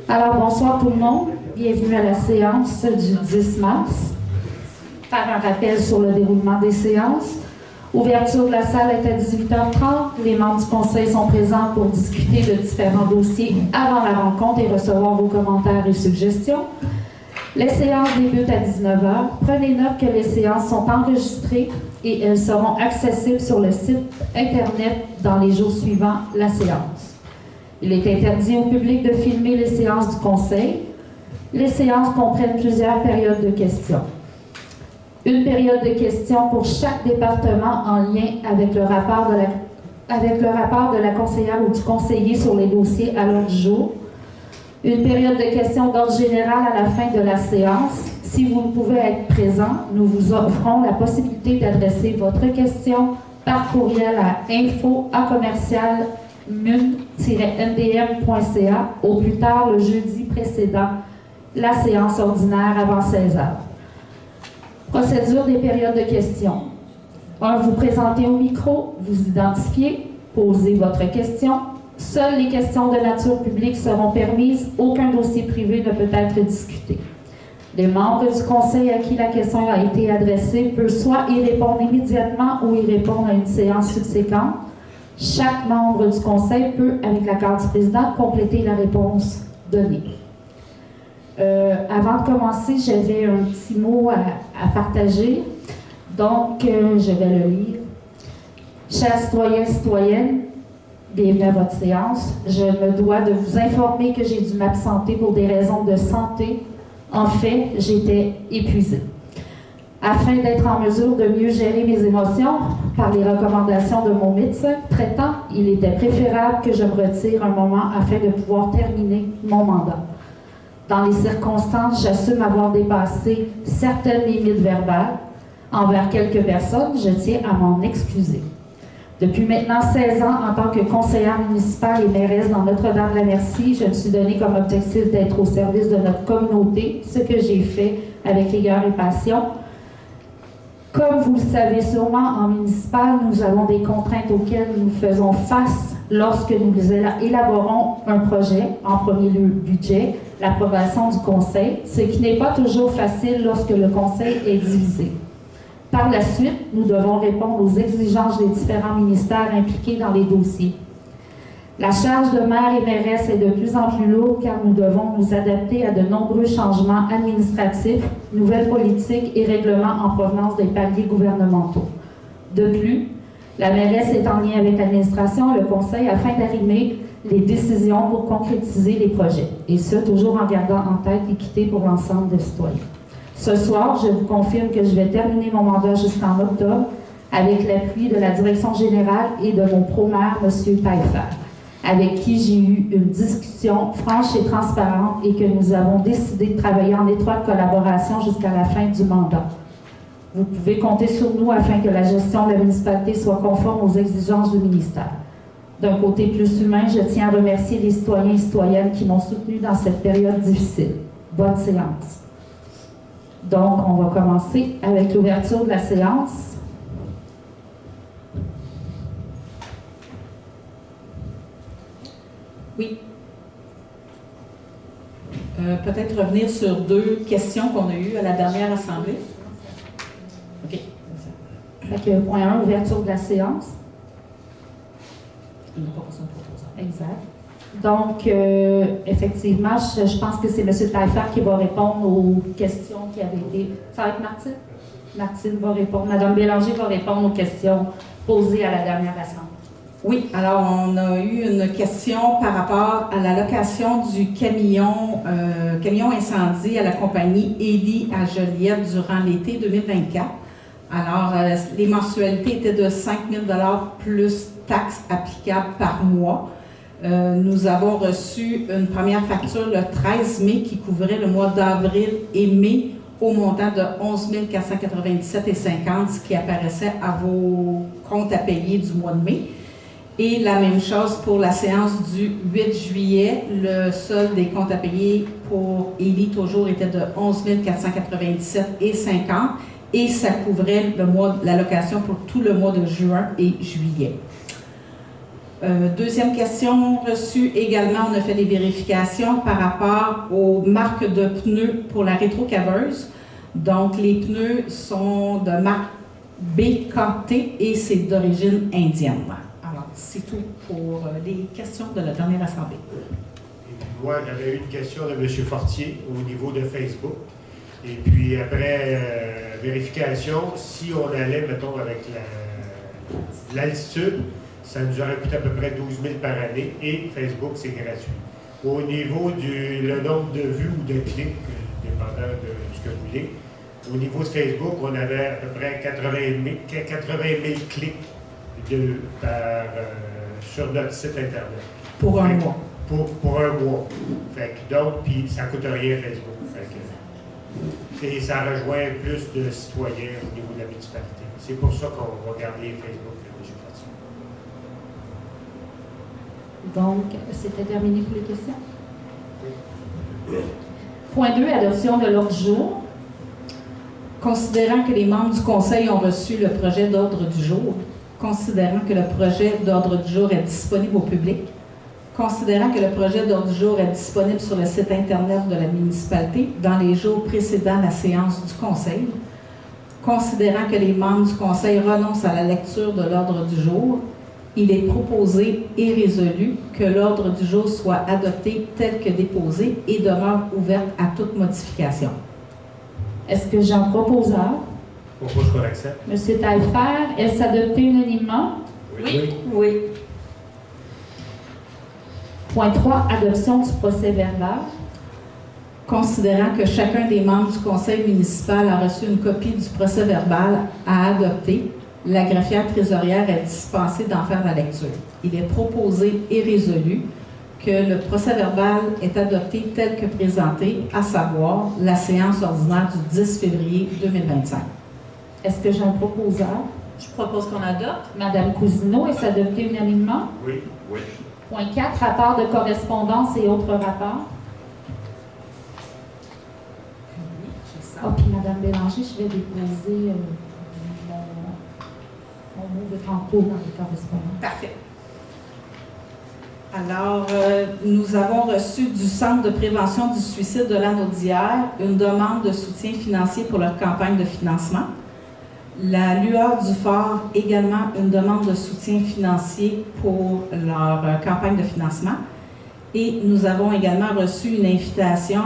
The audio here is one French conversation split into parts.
Alors, bonsoir tout le monde. Bienvenue à la séance du 10 mars. Faire un rappel sur le déroulement des séances. Ouverture de la salle est à 18h30. Les membres du conseil sont présents pour discuter de différents dossiers avant la rencontre et recevoir vos commentaires et suggestions. Les séances débutent à 19h. Prenez note que les séances sont enregistrées et elles seront accessibles sur le site Internet dans les jours suivant la séance. Il est interdit au public de filmer les séances du conseil. Les séances comprennent plusieurs périodes de questions. Une période de questions pour chaque département en lien avec le rapport de la conseillère ou du conseiller sur les dossiers à l'ordre du jour. Une période de questions d'ordre général à la fin de la séance. Si vous ne pouvez être présent, nous vous offrons la possibilité d'adresser votre question par courriel à info@mun-ndm.ca au plus tard le jeudi précédent la séance ordinaire avant 16h. Procédure des périodes de questions. 1. Vous présentez au micro, vous identifiez, posez votre question. Seules les questions de nature publique seront permises. Aucun dossier privé ne peut être discuté. Les membres du conseil à qui la question a été adressée peuvent soit y répondre immédiatement ou y répondre à une séance subséquente. Chaque membre du conseil peut, avec l'accord du président, compléter la réponse donnée. Avant de commencer, j'avais un petit mot à partager. Donc, je vais le lire. Chers citoyens et citoyennes, bienvenue à votre séance. Je me dois de vous informer que j'ai dû m'absenter pour des raisons de santé. En fait, j'étais épuisée. Afin d'être en mesure de mieux gérer mes émotions, par les recommandations de mon médecin traitant, il était préférable que je me retire un moment afin de pouvoir terminer mon mandat. Dans les circonstances, j'assume avoir dépassé certaines limites verbales. Envers quelques personnes, je tiens à m'en excuser. Depuis maintenant 16 ans, en tant que conseillère municipale et mairesse dans Notre-Dame-la-Merci, je me suis donné comme objectif d'être au service de notre communauté, ce que j'ai fait avec rigueur et passion. Comme vous le savez sûrement, en municipal, nous avons des contraintes auxquelles nous faisons face lorsque nous élaborons un projet, en premier lieu budget, l'approbation du conseil, ce qui n'est pas toujours facile lorsque le conseil est divisé. Par la suite, nous devons répondre aux exigences des différents ministères impliqués dans les dossiers. La charge de maire et mairesse est de plus en plus lourde car nous devons nous adapter à de nombreux changements administratifs, nouvelles politiques et règlements en provenance des paliers gouvernementaux. De plus, la mairesse est en lien avec l'administration et le conseil afin d'arrimer les décisions pour concrétiser les projets, et ce, toujours en gardant en tête l'équité pour l'ensemble des citoyens. Ce soir, je vous confirme que je vais terminer mon mandat jusqu'en octobre avec l'appui de la direction générale et de mon pro-maire, M. Taillefer, avec qui j'ai eu une discussion franche et transparente et que nous avons décidé de travailler en étroite collaboration jusqu'à la fin du mandat. Vous pouvez compter sur nous afin que la gestion de la municipalité soit conforme aux exigences du ministère. D'un côté plus humain, je tiens à remercier les citoyens et citoyennes qui m'ont soutenu dans cette période difficile. Bonne séance. Donc, on va commencer avec l'ouverture de la séance. Oui. Peut-être revenir sur 2 questions qu'on a eues à la dernière assemblée. OK. Fait que, point 1, ouverture de la séance. Il n'a pas besoin de proposant. Exact. Donc, effectivement, je pense que c'est M. Taillefer qui va répondre aux questions qui avaient été... Ça va être Martine? Martine va répondre. Mme Bélanger va répondre aux questions posées à la dernière assemblée. Oui, alors on a eu une question par rapport à la location du camion incendie à la compagnie Élie à Joliette durant l'été 2024. Alors, les mensualités étaient de 5 000 $ plus taxes applicables par mois. Nous avons reçu une première facture le 13 mai qui couvrait le mois d'avril et mai au montant de 11 497,50 $, ce qui apparaissait à vos comptes à payer du mois de mai. Et la même chose pour la séance du 8 juillet. Le solde des comptes à payer pour Élie toujours était de 11 497,50 $ et ça couvrait la location pour tout le mois de juin et juillet. Deuxième question reçue également, on a fait des vérifications par rapport aux marques de pneus pour la rétrocaveuse. Donc, les pneus sont de marque BKT et c'est d'origine indienne. Alors, c'est tout pour les questions de la dernière assemblée. Et puis moi, j'avais eu une question de M. Fortier au niveau de Facebook. Et puis après vérification, si on allait, mettons, avec l'altitude, ça nous aurait coûté à peu près 12 000 par année et Facebook, c'est gratuit. Au niveau du nombre de vues ou de clics, dépendant de ce que vous voulez, au niveau de Facebook, on avait à peu près 80 000 clics sur notre site Internet. Pour un mois. Pour un mois. Fait que donc, puis ça ne coûte rien Facebook. Et ça rejoint plus de citoyens au niveau de la municipalité. C'est pour ça qu'on va garder Facebook et M. Fortier. Donc, c'était terminé pour les questions. Point 2, adoption de l'ordre du jour. Considérant que les membres du Conseil ont reçu le projet d'ordre du jour, considérant que le projet d'ordre du jour est disponible au public, considérant que le projet d'ordre du jour est disponible sur le site Internet de la municipalité dans les jours précédant la séance du Conseil, considérant que les membres du Conseil renoncent à la lecture de l'ordre du jour, il est proposé et résolu que l'ordre du jour soit adopté tel que déposé et demeure ouverte à toute modification. Est-ce que j'en proposeur? Propose qu'on accepte. M. Taillefer, est-ce adopté unanimement? Oui. Point 3, adoption du procès-verbal. Considérant que chacun des membres du conseil municipal a reçu une copie du procès-verbal à adopter, la greffière trésorière est dispensée d'en faire la lecture. Il est proposé et résolu que le procès-verbal est adopté tel que présenté, à savoir la séance ordinaire du 10 février 2025. Est-ce que j'en proposeur? Je propose qu'on adopte. Madame Cousineau, est-ce adopté unanimement? Oui. Point 4, rapport de correspondance et autres rapports. Oui, j'ai ça. Ah, puis Madame Bélanger, je vais déposer mon mot de tantôt dans les correspondances. Parfait. Alors, nous avons reçu du Centre de prévention du suicide de l'Anaudière une demande de soutien financier pour leur campagne de financement. La Lueur du Fort également une demande de soutien financier pour leur campagne de financement. Et nous avons également reçu une invitation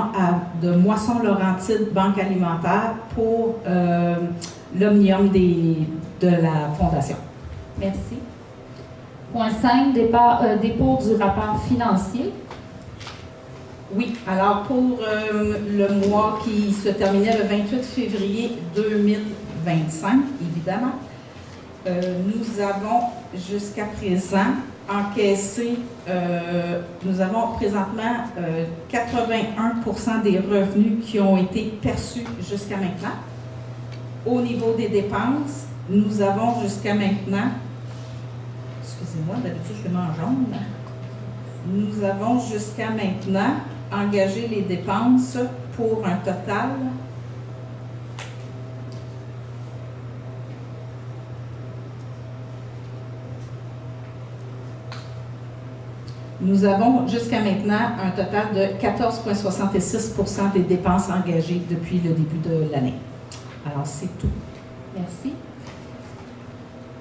de Moisson Laurentide Banque Alimentaire pour l'omnium de la Fondation. Merci. Point 5, dépôt du rapport financier. Oui, alors pour le mois qui se terminait le 28 février 2025, évidemment, nous avons jusqu'à présent encaissé, nous avons présentement 81% des revenus qui ont été perçus jusqu'à maintenant. Au niveau des dépenses, nous avons jusqu'à maintenant, excusez-moi, d'habitude je le mets en jaune, nous avons jusqu'à maintenant engagé les dépenses pour un total nous avons jusqu'à maintenant un total de 14,66% des dépenses engagées depuis le début de l'année. Alors, c'est tout. Merci.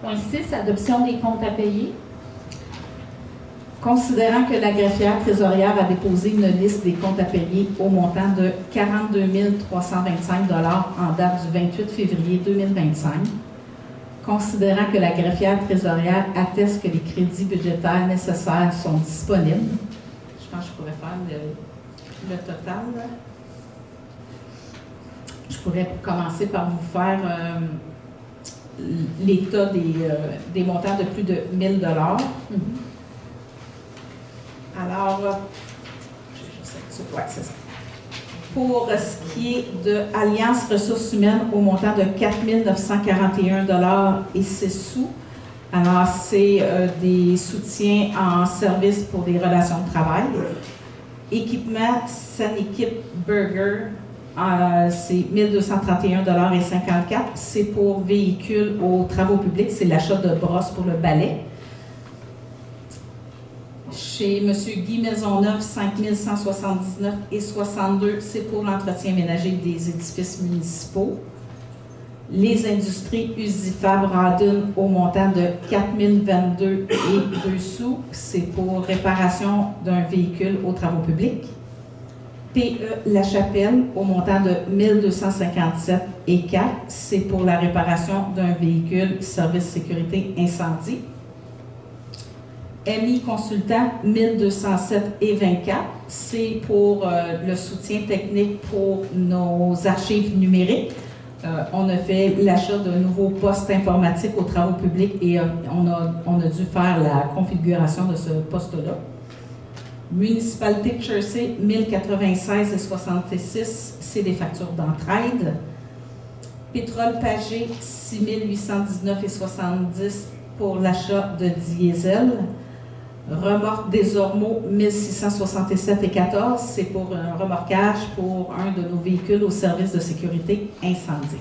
Point 6, adoption des comptes à payer. Considérant que la greffière trésorière a déposé une liste des comptes à payer au montant de 42 325 $ en date du 28 février 2025, considérant que la greffière trésorière atteste que les crédits budgétaires nécessaires sont disponibles, je pense que je pourrais faire le total. Je pourrais commencer par vous faire l'état des montants de plus de 1 000 $. Alors, ouais, c'est ça. Pour ce qui est de Alliance Ressources Humaines au montant de 4 941 $ et 6 sous. Alors, c'est des soutiens en service pour des relations de travail. Équipement Sanequip Burger, c'est 1 231 $ et 54. C'est pour véhicules aux travaux publics, c'est l'achat de brosses pour le balai. Chez M. Guy Maisonneuve, 5179 et 62, c'est pour l'entretien ménager des édifices municipaux. Les industries Usifab Radun au montant de 4022 et 2 sous, c'est pour réparation d'un véhicule aux travaux publics. PE La Chapelle au montant de 1257 et 4, c'est pour la réparation d'un véhicule service sécurité incendie. MI Consultant 1207 et 24, c'est pour le soutien technique pour nos archives numériques. On a fait l'achat d'un nouveau poste informatique aux travaux publics et on a dû faire la configuration de ce poste-là. Municipalité de Jersey, 1096 et 66, c'est des factures d'entraide. Pétrole Pagé, 6819 et 70 pour l'achat de diesel. Remorque des Ormeaux, 1667 et 14, c'est pour un remorquage pour un de nos véhicules au service de sécurité incendie.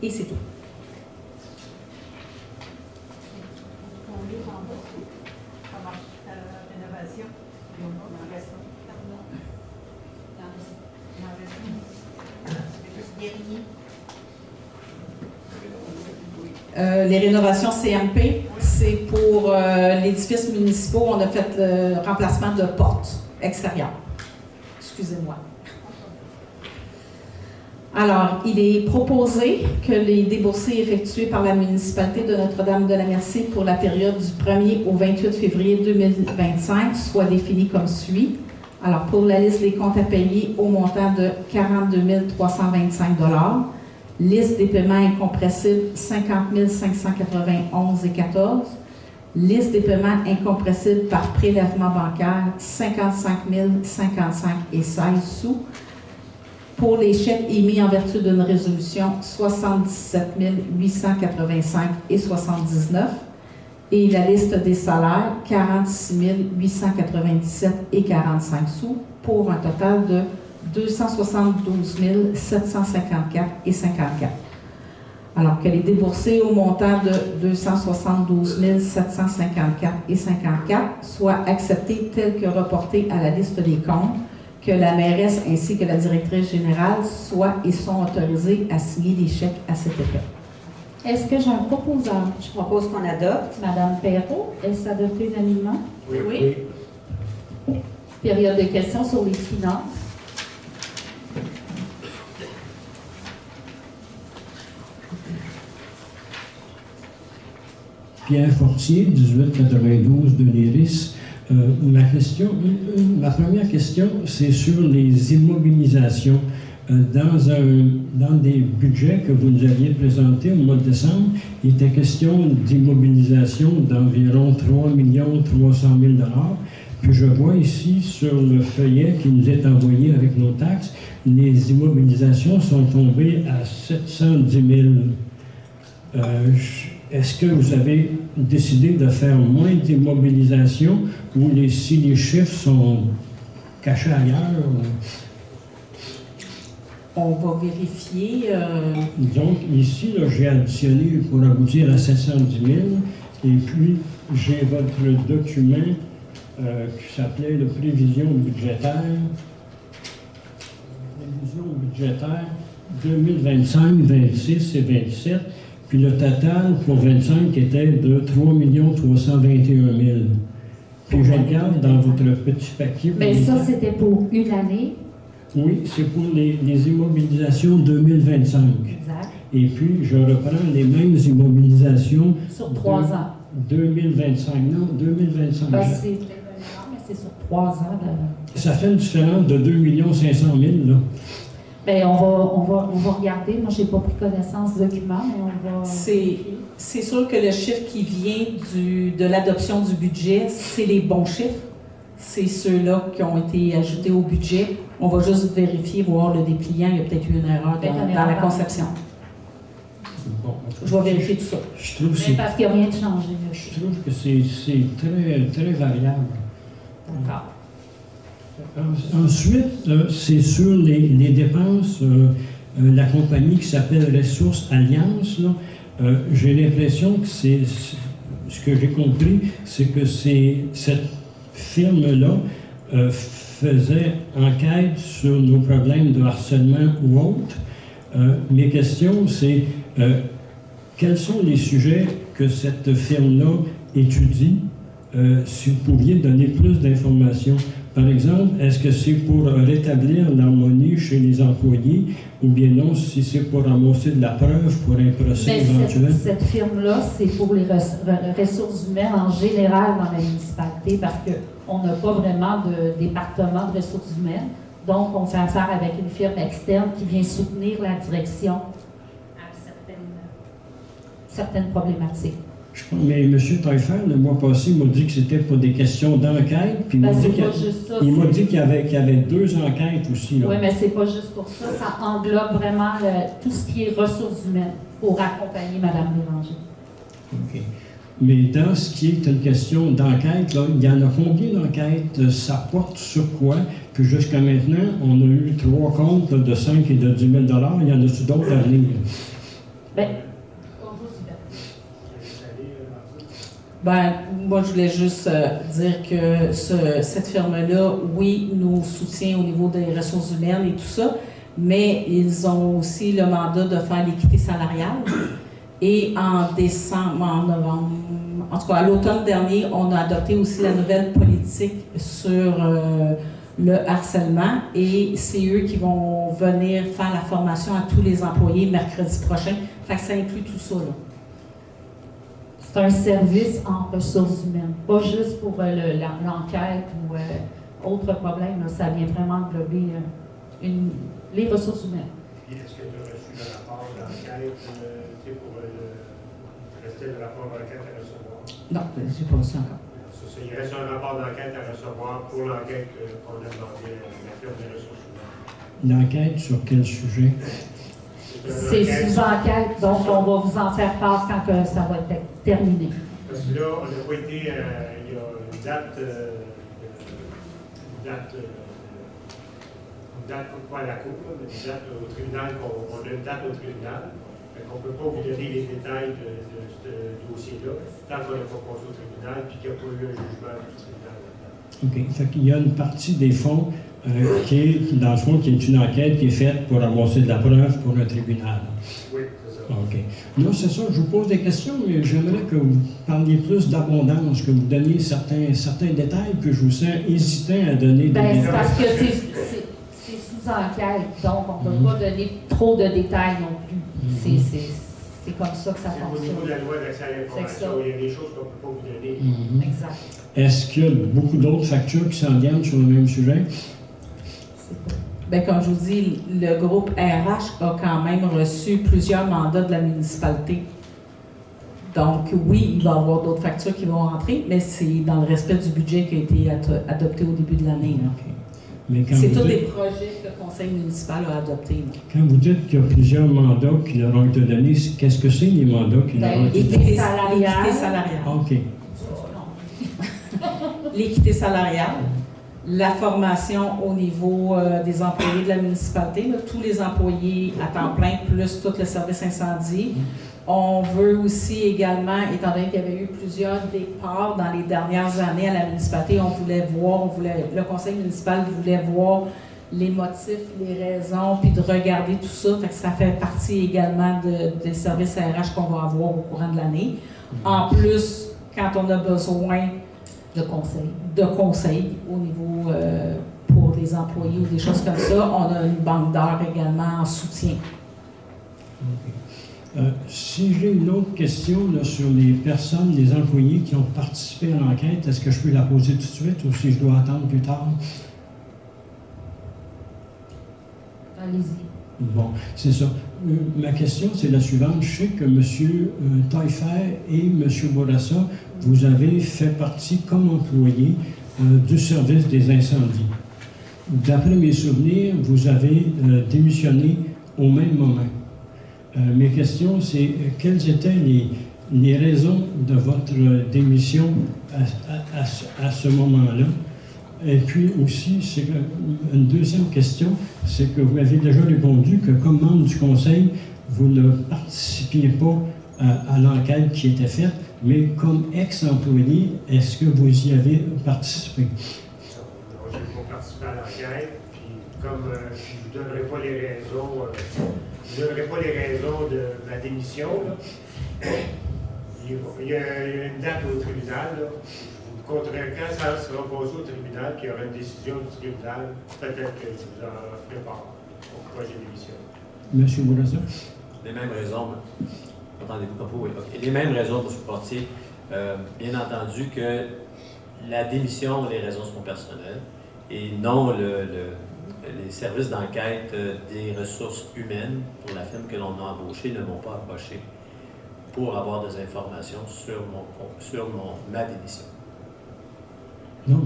Et c'est tout. Les rénovations CMP, c'est pour l'édifice municipal. On a fait le remplacement de portes extérieures. Excusez-moi. Alors, il est proposé que les déboursés effectués par la municipalité de Notre-Dame-de-la-Merci pour la période du 1er au 28 février 2025 soient définis comme suit. Alors, pour la liste des comptes à payer au montant de 42 325 $, liste des paiements incompressibles, 50 591 et 14. Liste des paiements incompressibles par prélèvement bancaire, 55 055 et 16 sous. Pour les chèques émis en vertu d'une résolution, 77 885 et 79. Et la liste des salaires, 46 897 et 45 sous, pour un total de 272 754 et 54. Alors que les déboursés au montant de 272 754 et 54 soient acceptés tels que reportés à la liste des comptes, que la mairesse ainsi que la directrice générale soient et sont autorisés à signer des chèques à cet effet. Est-ce que j'ai un proposeur? Je propose qu'on adopte. Madame Perrault, est-ce adopté unanimement? Oui. Période de questions sur les finances. Pierre Fortier, 1892 de l'Iris. Ma première question, c'est sur les immobilisations. Dans des budgets que vous nous aviez présentés au mois de décembre, il était question d'immobilisation d'environ 3 300 000 $. Puis je vois ici sur le feuillet qui nous est envoyé avec nos taxes, les immobilisations sont tombées à 710 000. Est-ce que vous avez décidé de faire moins d'immobilisation ou si les chiffres sont cachés ailleurs? On va vérifier. Donc, ici, j'ai additionné pour aboutir à 710 000. Et puis, j'ai votre document qui s'appelait le prévision budgétaire. Prévision budgétaire 2025, 26 et 27. Puis le total pour 25 était de 3 321 000. Puis je regarde dans votre petit papier. Mais ça, c'était pour une année. Oui, c'est pour les immobilisations 2025. Exact. Et puis, je reprends les mêmes immobilisations. Sur 3 ans. 2025, non, 2025. Ben, c'est mais c'est sur 3 ans. Ça fait une différence de 2 500 000, là. Bien, on va regarder. Moi, je n'ai pas pris connaissance du document, mais on va... C'est sûr que le chiffre qui vient de l'adoption du budget, c'est les bons chiffres. C'est ceux-là qui ont été ajoutés au budget. On va juste vérifier, voir le dépliant. Il y a peut-être eu une erreur dans la conception. Bon, je vais vérifier tout ça. Je trouve mais parce qu'il n'y a rien de changé. Je trouve que c'est très, très variable. D'accord. Ensuite, c'est sur les dépenses, la compagnie qui s'appelle Ressources Alliance, j'ai l'impression que c'est ce que j'ai compris, c'est que cette firme-là faisait enquête sur nos problèmes de harcèlement ou autres. Mes questions, c'est quels sont les sujets que cette firme-là étudie? Si vous pouviez donner plus d'informations. Par exemple, est-ce que c'est pour rétablir l'harmonie chez les employés ou bien non, si c'est pour amasser de la preuve pour un procès éventuel? Cette firme-là, c'est pour les ressources humaines en général dans la municipalité parce qu'on n'a pas vraiment de département de ressources humaines. Donc, on fait affaire avec une firme externe qui vient soutenir la direction à certaines problématiques. Mais M. Taillefer, le mois passé, m'a dit que c'était pour des questions d'enquête. Puis il m'a dit qu'il y avait 2 enquêtes aussi. Oui, mais c'est pas juste pour ça. Ça englobe vraiment tout ce qui est ressources humaines pour accompagner Mme Bélanger. OK. Mais dans ce qui est une question d'enquête, il y en a combien d'enquêtes? Ça porte sur quoi? Puis jusqu'à maintenant, on a eu 3 comptes de 5 et de 10 000 $. Il y en a-tu d'autres à venir? Bien, ben, moi, je voulais juste dire que cette firme-là, oui, nous soutient au niveau des ressources humaines et tout ça, mais ils ont aussi le mandat de faire l'équité salariale. Et en décembre, en novembre, en tout cas, à l'automne dernier, on a adopté aussi la nouvelle politique sur le harcèlement et c'est eux qui vont venir faire la formation à tous les employés mercredi prochain. Fait que ça inclut tout ça, là. C'est un service en ressources humaines, pas juste pour l'enquête ou autre problème. Là, ça vient vraiment englober les ressources humaines. Est-ce que tu as reçu le rapport d'enquête pour rester le rapport d'enquête à recevoir? Non, je n'ai pas reçu encore. Il reste un rapport d'enquête à recevoir pour l'enquête qu'on a demandé à la firme des ressources humaines. L'enquête sur quel sujet? C'est sous enquête, donc on va vous en faire part quand ça va être terminé. Parce que là, on n'a pas été, il y a une date pas à la cour, mais une date au tribunal, on a une date au tribunal. On ne peut pas vous donner les détails de ce dossier-là tant qu'on n'a pas passé au tribunal et qu'il n'y a pas eu un jugement du tribunal. OK. Fait qu'il y a une partie des fonds qui est, dans le fond, qui est une enquête qui est faite pour amasser de la preuve pour un tribunal. Oui, c'est ça. OK. Non, c'est ça. Je vous pose des questions, mais j'aimerais que vous parliez plus d'abondance, que vous donniez certains détails que je vous sens hésitant à donner des détails. C'est parce que c'est sous enquête, donc on ne peut pas donner trop de détails non plus. C'est comme ça que ça fonctionne. Au niveau de la loi d'accès à l'information, il y a des choses qu'on ne peut pas vous donner. Exact. Est-ce qu'il y a beaucoup d'autres factures qui s'en viennent sur le même sujet? Bien, comme je vous dis, le groupe RH a quand même reçu plusieurs mandats de la municipalité. Donc, oui, il va y avoir d'autres factures qui vont rentrer, mais c'est dans le respect du budget qui a été adopté au début de l'année. C'est tous des projets que le conseil municipal a adoptés. Quand vous dites qu'il y a plusieurs mandats qui leur ont été donnés, qu'est-ce que c'est les mandats qui leur ont été donnés? L'équité salariale. OK. L'équité salariale, la formation au niveau des employés de la municipalité, là, tous les employés à temps plein, plus tout le service incendie. On veut aussi également, étant donné qu'il y avait eu plusieurs départs dans les dernières années à la municipalité, le conseil municipal voulait voir les motifs, les raisons, puis de regarder tout ça. Fait que ça fait partie également des services RH qu'on va avoir au courant de l'année. En plus, quand on a besoin de conseils au niveau pour des employés ou des choses comme ça, on a une banque d'heures également en soutien. Si j'ai une autre question là, sur les personnes, les employés qui ont participé à l'enquête, est-ce que je peux la poser tout de suite ou si je dois attendre plus tard? Allez-y. Bon, c'est ça. Ma question, c'est la suivante. Je sais que M. Taillefer et M. Bourassa, vous avez fait partie comme employé du service des incendies. D'après mes souvenirs, vous avez démissionné au même moment. Mes questions, c'est quelles étaient les raisons de votre démission à ce moment-là? Et puis aussi, c'est une deuxième question, c'est que vous avez déjà répondu que comme membre du conseil, vous ne participiez pas à l'enquête qui était faite, mais comme ex-employé, est-ce que vous y avez participé? J'ai pas participé à l'enquête, puis comme je ne vous donnerai pas les raisons, de ma démission, là. Il y a une date au tribunal, là. Quand ça sera posé au tribunal, qu'il y aura une décision du tribunal, peut-être que je vous en ferai part. Pourquoi j'ai démissionné. Monsieur Bourassa? Les mêmes raisons. Entendez-vous comme vous? Oui. Okay. Les mêmes raisons, M. Portier. Bien entendu que la démission, les raisons sont personnelles et non les services d'enquête des ressources humaines pour la firme que l'on a embauchée ne m'ont pas approché pour avoir des informations sur ma démission. Non,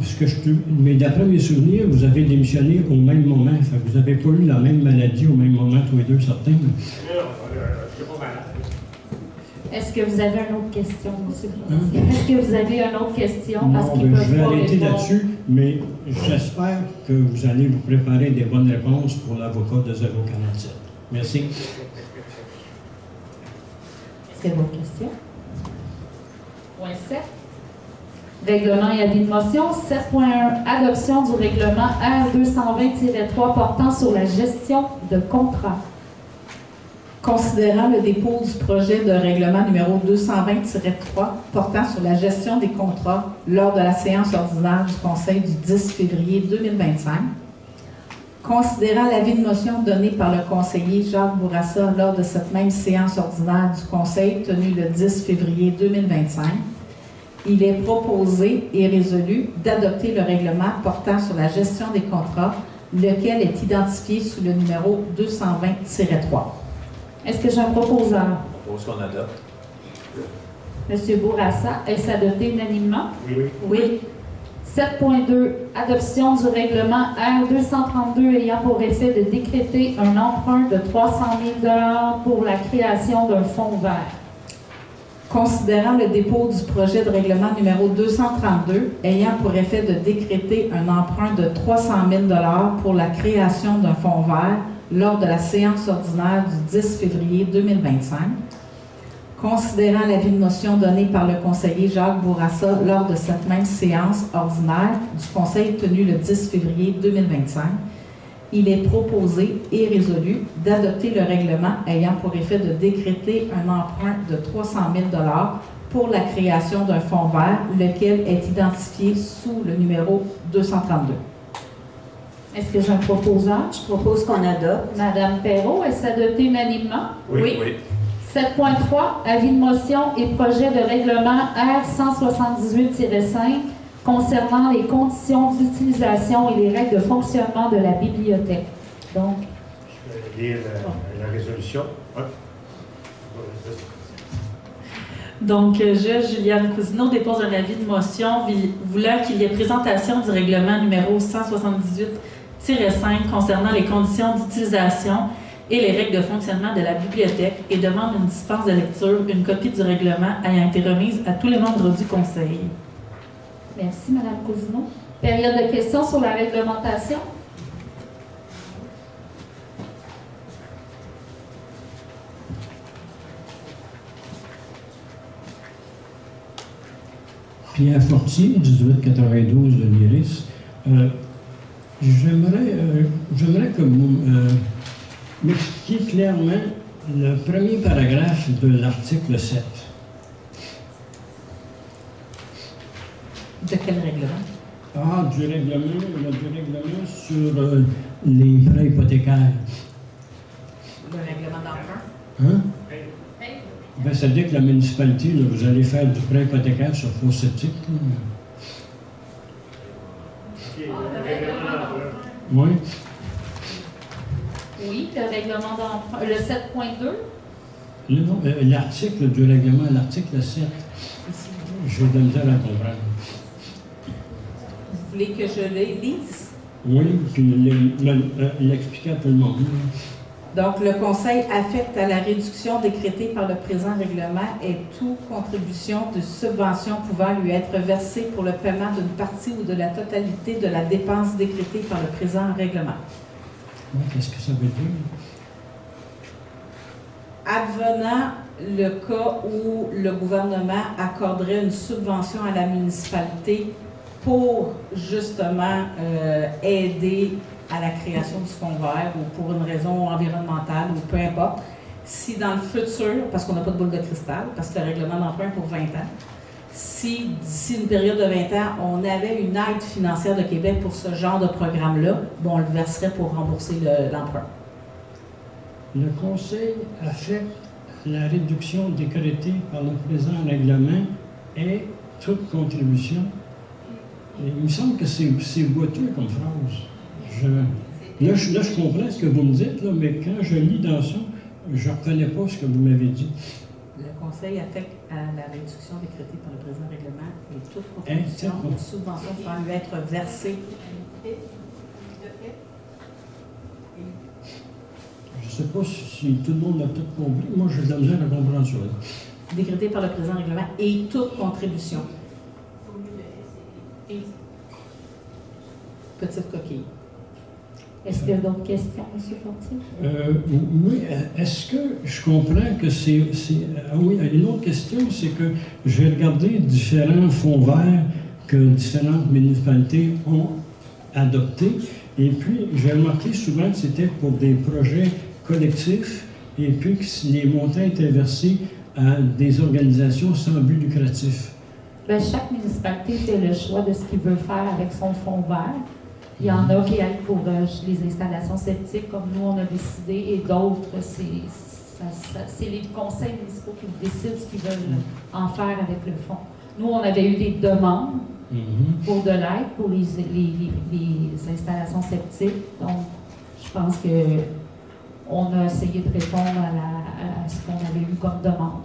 mais d'après mes souvenirs, vous avez démissionné au même moment. Fait que vous n'avez pas eu la même maladie au même moment, tous les deux, certains. Non, je suis pas malade. Est-ce que vous avez une autre question, M. Est-ce que vous avez une autre question? Parce Non, je vais arrêter là-dessus, mais j'espère que vous allez vous préparer des bonnes réponses pour l'avocat de 047. Merci. Est-ce qu'il y a d'autres questions? Point 7. Règlement et avis de motion. 7.1. Adoption du règlement R220-3 portant sur la gestion de contrats. Considérant le dépôt du projet de règlement numéro 220-3 portant sur la gestion des contrats lors de la séance ordinaire du Conseil du 10 février 2025, considérant l'avis de motion donné par le conseiller Jacques Bourassa lors de cette même séance ordinaire du Conseil tenue le 10 février 2025, il est proposé et résolu d'adopter le règlement portant sur la gestion des contrats, lequel est identifié sous le numéro 220-3. Est-ce que j'ai un proposeur? Je propose qu'on adopte. M. Bourassa, est-ce adopté unanimement? Oui. Oui. 7.2. Adoption du règlement R232 ayant pour effet de décréter un emprunt de 300 000 $ pour la création d'un fonds vert. Considérant le dépôt du projet de règlement numéro 232 ayant pour effet de décréter un emprunt de 300 000 $ pour la création d'un fonds vert lors de la séance ordinaire du 10 février 2025, considérant l'avis de motion donné par le conseiller Jacques Bourassa lors de cette même séance ordinaire du Conseil tenue le 10 février 2025, il est proposé et résolu d'adopter le règlement ayant pour effet de décréter un emprunt de 300 000 $ pour la création d'un fonds vert, lequel est identifié sous le numéro 232. Est-ce que j'ai un proposeur? Je propose qu'on adopte. Madame Perrault, est-ce adopté unanimement? Oui. 7.3. Avis de motion et projet de règlement R178-5 concernant les conditions d'utilisation et les règles de fonctionnement de la bibliothèque. Donc, Je vais lire la résolution. Ouais. Donc, je, Juliane Cousineau, dépose un avis de motion voulant qu'il y ait présentation du règlement numéro 178-5 concernant les conditions d'utilisation et les règles de fonctionnement de la bibliothèque et demande une dispense de lecture, une copie du règlement ayant été remise à tous les membres du Conseil. merci, Madame Cousineau. Période de questions sur la réglementation. Pierre Fortier, 1892 de l'IRIS. J'aimerais que vous m'expliquiez clairement le premier paragraphe de l'article 7. De quel règlement? Du règlement sur les prêts hypothécaires. Le règlement d'emprunt? Hein? Ben, ça dit que la municipalité, là, vous allez faire du prêt hypothécaire sur faux septique. Oui. Oui, le règlement d'emprunt. Le 7.2. Non, l'article du règlement, l'article 7. J'ai de la misère à comprendre. Vous voulez que je le lise? Oui, puis l'expliquer à tout le monde. Donc, le Conseil affecte à la réduction décrétée par le présent règlement et toute contribution de subvention pouvant lui être versée pour le paiement d'une partie ou de la totalité de la dépense décrétée par le présent règlement. Oui, qu'est-ce que ça veut dire? advenant le cas où le gouvernement accorderait une subvention à la municipalité pour justement aider à la création du fonds vert ou pour une raison environnementale ou peu importe, si dans le futur, parce qu'on n'a pas de boule de cristal, parce que le règlement d'emprunt est pour 20 ans, si d'ici une période de 20 ans, on avait une aide financière de Québec pour ce genre de programme-là, bon, on le verserait pour rembourser l'emprunt. Le Conseil affecte la réduction décrétée par le présent règlement et toute contribution. Et il me semble que c'est boiteux comme phrase. Là, je comprends ce que vous me dites, là, mais quand je lis dans ça, je ne reconnais pas ce que vous m'avez dit. Le Conseil affecte à la réduction décrétée par le présent règlement et toute contribution ou subvention doit lui être versée. Je ne sais pas si tout le monde a tout compris. Moi, j'ai de la misère à comprendre ça. Décrétée par le présent règlement et toute contribution. Petite coquille. Est-ce qu'il y a d'autres questions, M. Fortier? Oui, est-ce que je comprends que c'est... oui, une autre question, c'est que j'ai regardé différents fonds verts que différentes municipalités ont adoptés, et puis j'ai remarqué souvent que c'était pour des projets collectifs, et puis que les montants étaient versés à des organisations sans but lucratif. Bien, chaque municipalité fait le choix de ce qu'il veut faire avec son fonds vert. Il y en a qui aident pour les installations septiques, comme nous, on a décidé, et d'autres, c'est les conseils municipaux qui décident ce qu'ils veulent en faire avec le fonds. Nous, on avait eu des demandes pour de l'aide pour les installations septiques. Donc, je pense qu'on a essayé de répondre à ce qu'on avait eu comme demande.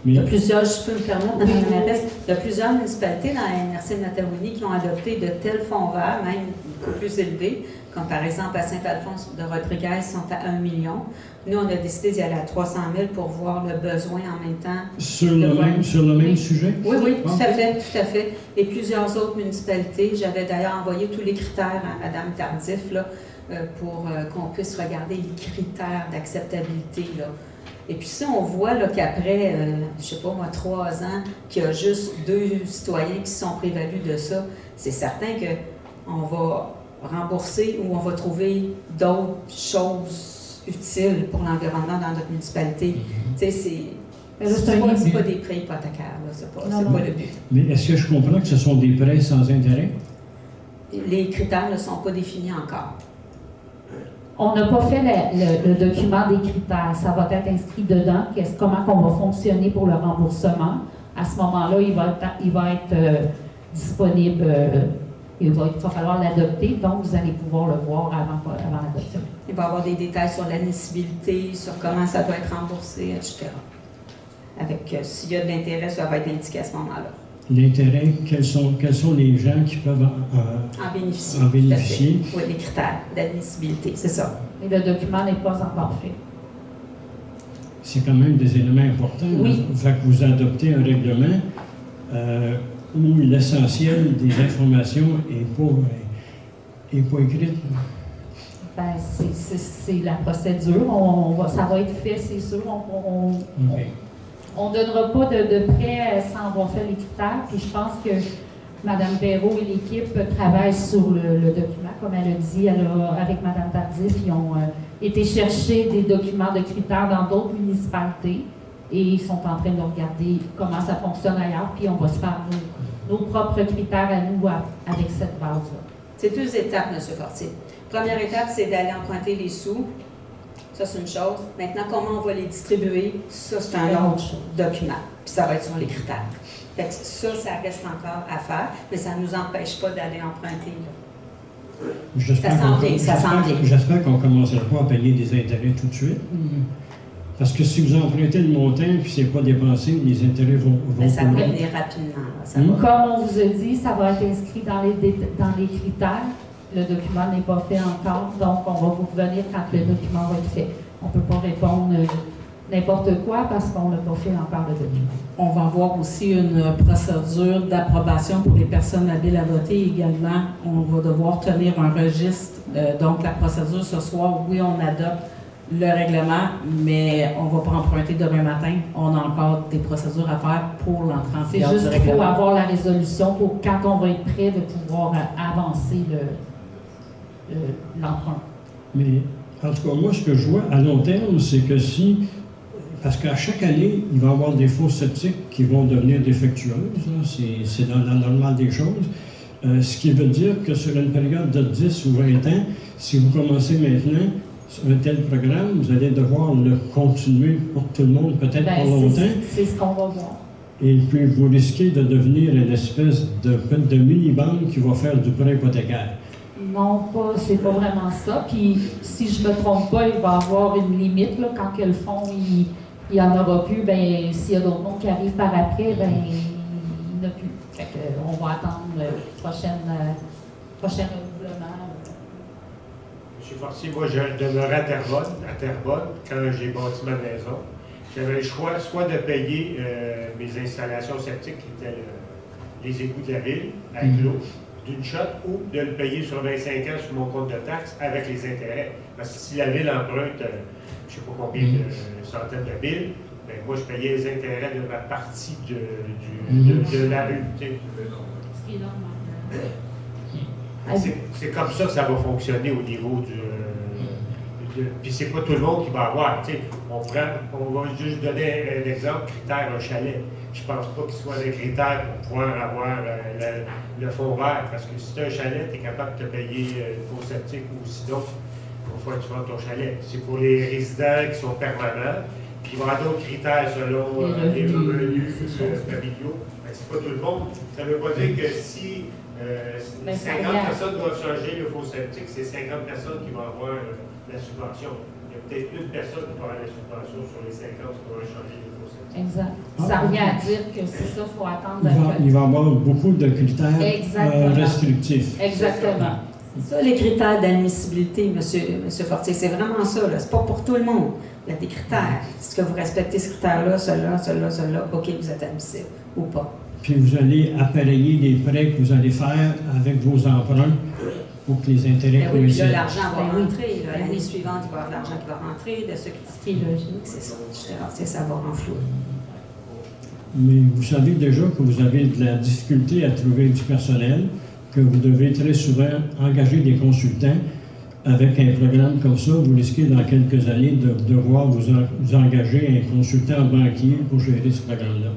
Il y a plusieurs, je peux me permettre, Mme la mairesse, il y a plusieurs municipalités dans la NRC de Matawini qui ont adopté de tels fonds verts, même beaucoup plus élevés, comme par exemple à Saint-Alphonse de Rodriguez, ils sont à 1 million. Nous, on a décidé d'y aller à 300 000 pour voir le besoin en même temps. Sur le même sujet? Oui, tout à fait. Et plusieurs autres municipalités. J'avais d'ailleurs envoyé tous les critères à Mme Tardif là, pour qu'on puisse regarder les critères d'acceptabilité. Et puis si on voit qu'après, je ne sais pas moi, 3 ans, qu'il y a juste 2 citoyens qui se sont prévalus de ça, c'est certain qu'on va rembourser ou on va trouver d'autres choses utiles pour l'environnement dans notre municipalité. Tu sais, c'est pas des prêts hypothécaires, c'est pas le but. Mais est-ce que je comprends que ce sont des prêts sans intérêt? Les critères ne sont pas définis encore. On n'a pas fait le document des critères. Ça va être inscrit dedans. Comment on va fonctionner pour le remboursement. À ce moment-là, il va être disponible. Il va falloir l'adopter. Donc, vous allez pouvoir le voir avant l'adoption. Il va y avoir des détails sur l'admissibilité, sur comment ça doit être remboursé, etc. Avec s'il y a de l'intérêt, ça va être indiqué à ce moment-là. L'intérêt, quels sont les gens qui peuvent en bénéficier? Oui, les critères d'admissibilité, c'est ça. Et le document n'est pas encore fait. C'est quand même des éléments importants. Oui. Fait que vous adoptez un règlement où l'essentiel des informations n'est pas écrite. Ben, c'est la procédure. Ça va être fait, c'est sûr. On ne donnera pas de prêt sans avoir fait les critères. Puis je pense que Mme Perrault et l'équipe travaillent sur le document. Comme elle a dit, avec Mme Tardif, ils ont été chercher des documents de critères dans d'autres municipalités et ils sont en train de regarder comment ça fonctionne ailleurs. Puis on va se faire nos propres critères à nous avec cette base-là. C'est 2 étapes, M. Fortier. Première étape, c'est d'aller emprunter les sous. Ça, c'est une chose. Maintenant, comment on va les distribuer, ça, c'est un autre document. Puis ça va être sur les critères. Fait que ça reste encore à faire, mais ça ne nous empêche pas d'aller emprunter. Ça s'en vient. J'espère qu'on ne commencera pas à payer des intérêts tout de suite. Parce que si vous empruntez le montant et puis ce n'est pas dépensé, les intérêts vont ça va venir rapidement. Comme on vous a dit, ça va être inscrit dans les critères. Le document n'est pas fait encore, donc on va vous revenir quand le document va être fait. On ne peut pas répondre n'importe quoi parce qu'on n'a pas fait encore le document. On va avoir aussi une procédure d'approbation pour les personnes habiles à voter également. On va devoir tenir un registre. Donc, la procédure ce soir, oui, on adopte le règlement, mais on ne va pas emprunter demain matin. On a encore des procédures à faire pour l'entrée en C'est vigueur du juste qu'il faut règlement. avoir la résolution pour quand on va être prêt de pouvoir avancer l'emprunt. Mais en tout cas, moi, ce que je vois à long terme, c'est que si, parce qu'à chaque année, il va y avoir des fosses septiques qui vont devenir défectueuses, hein, c'est dans la normale des choses. Ce qui veut dire que sur une période de 10 ou 20 ans, si vous commencez maintenant sur un tel programme, vous allez devoir le continuer pour tout le monde, peut-être Ben, pour longtemps. c'est ce qu'on va voir. Et puis, vous risquez de devenir une espèce de mini-banque qui va faire du prêt hypothécaire. Non, c'est pas vraiment ça. Puis, si je me trompe pas, il va y avoir une limite, là, quand que le fonds, il n'y en aura plus, ben s'il y a d'autres mondes qui arrivent par après, ben il n'y en a plus. Fait que, on va attendre le prochain renouvellement. M. Fortier, moi, je demeurais à Terrebonne, quand j'ai bâti ma maison. J'avais le choix soit de payer mes installations septiques, qui étaient les égouts de la ville, avec l'eau, d'une shot, ou de le payer sur 25 ans sur mon compte de taxes avec les intérêts. Parce que si la ville emprunte, je ne sais pas combien de centaines de mille, ben moi, je payais les intérêts de ma partie de la rue. Tu sais. Ce qui est normal. C'est comme ça que ça va fonctionner au niveau puis c'est pas tout le monde qui va avoir. Tu sais, on va juste donner un exemple, critère, un chalet. Je pense pas qu'il soit un critère pour pouvoir avoir le fonds vert. Parce que si tu as un chalet, tu es capable de te payer une fosse septique ou sinon, il va falloir que tu vends ton chalet. C'est pour les résidents qui sont permanents. Puis il va y avoir d'autres critères selon les revenus familiaux. Ben, c'est pas tout le monde. Ça ne veut pas dire que si 50 personnes doivent changer le faux septique, c'est 50 personnes qui vont avoir la subvention. Il y a peut-être une personne qui va avoir la subvention sur les 50 qui vont changer le faux septique. Exact. Ça revient à dire que c'est ça, il faut attendre. Il va y avoir beaucoup de critères restrictifs. Exactement. C'est ça les critères d'admissibilité, monsieur Fortier. C'est vraiment ça. C'est pas pour tout le monde. Il y a des critères. Est-ce que vous respectez ce critère-là, celui-là, OK, vous êtes admissible ou pas. Puis vous allez appareiller les prêts que vous allez faire avec vos emprunts pour que les intérêts Ben oui, puis coïncident. là, l'argent va rentrer. L'année suivante, il va y avoir de l'argent qui va rentrer, de ce qui est logique, c'est ça. C'est ça va renflouer. Mais vous savez déjà que vous avez de la difficulté à trouver du personnel, que vous devez très souvent engager des consultants. Avec un programme comme ça, vous risquez dans quelques années de devoir vous engager un consultant banquier pour gérer ce programme-là.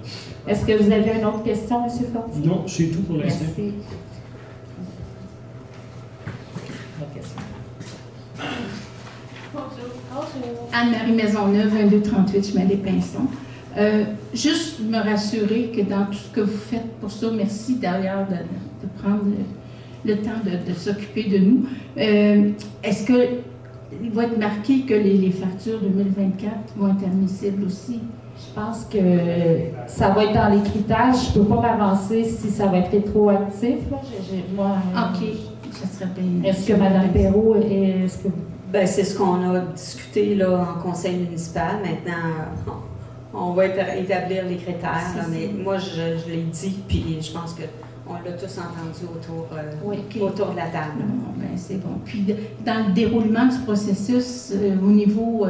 Est-ce que vous avez une autre question, M. Fortier? Non, c'est tout pour l'instant. Merci. Anne-Marie Maisonneuve, 2238, chemin des Pinsons. Juste me rassurer que dans tout ce que vous faites pour ça, merci d'ailleurs de prendre le temps de s'occuper de nous. Est-ce qu'il va être marqué que les factures 2024 vont être admissibles aussi? Je pense que ça va être dans les critères. Je ne peux pas m'avancer si ça va être rétroactif. Là. OK, ça serait bien. Est-ce que Mme Perrault, est-ce que Ben, c'est ce qu'on a discuté là, en conseil municipal. Maintenant, on va établir les critères. Là, mais moi, je l'ai dit, puis je pense qu'on l'a tous entendu autour de la table. Bon, ben, c'est bon. Puis, dans le déroulement du processus, au niveau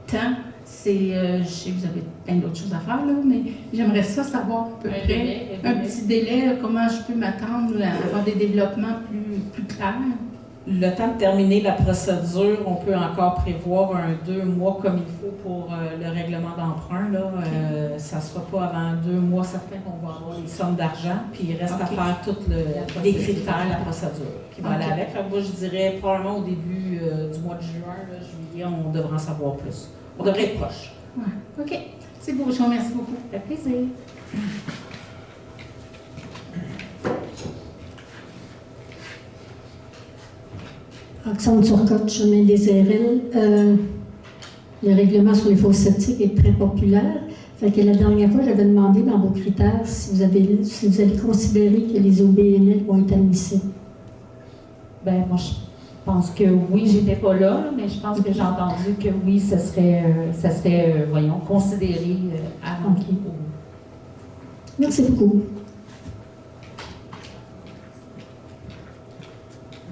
temps, je sais que vous avez plein d'autres choses à faire, là, mais j'aimerais ça savoir à peu près, un petit délai, comment je peux m'attendre à avoir des développements plus clairs. Le temps de terminer la procédure, on peut encore prévoir 2 mois comme il faut pour le règlement d'emprunt. Ça ne sera pas avant 2 mois certains qu'on va avoir les sommes d'argent, puis il reste à faire tous les critères, la procédure qui va aller avec. Enfin, moi, je dirais probablement au début du mois de juin, juillet, on devra en savoir plus. On devrait être proche. Ouais. OK. C'est beau, je vous remercie beaucoup. ça fait plaisir? Roxane Turcotte, chemin des Airelles. Le règlement sur les fosses septiques est très populaire. Fait que la dernière fois, j'avais demandé dans vos critères si vous allez considérer que les OBNL vont être admissibles. Ben moi, je pense que oui, j'étais pas là, mais je pense que j'ai entendu que oui, ça serait voyons, considéré avant. OK. Merci beaucoup.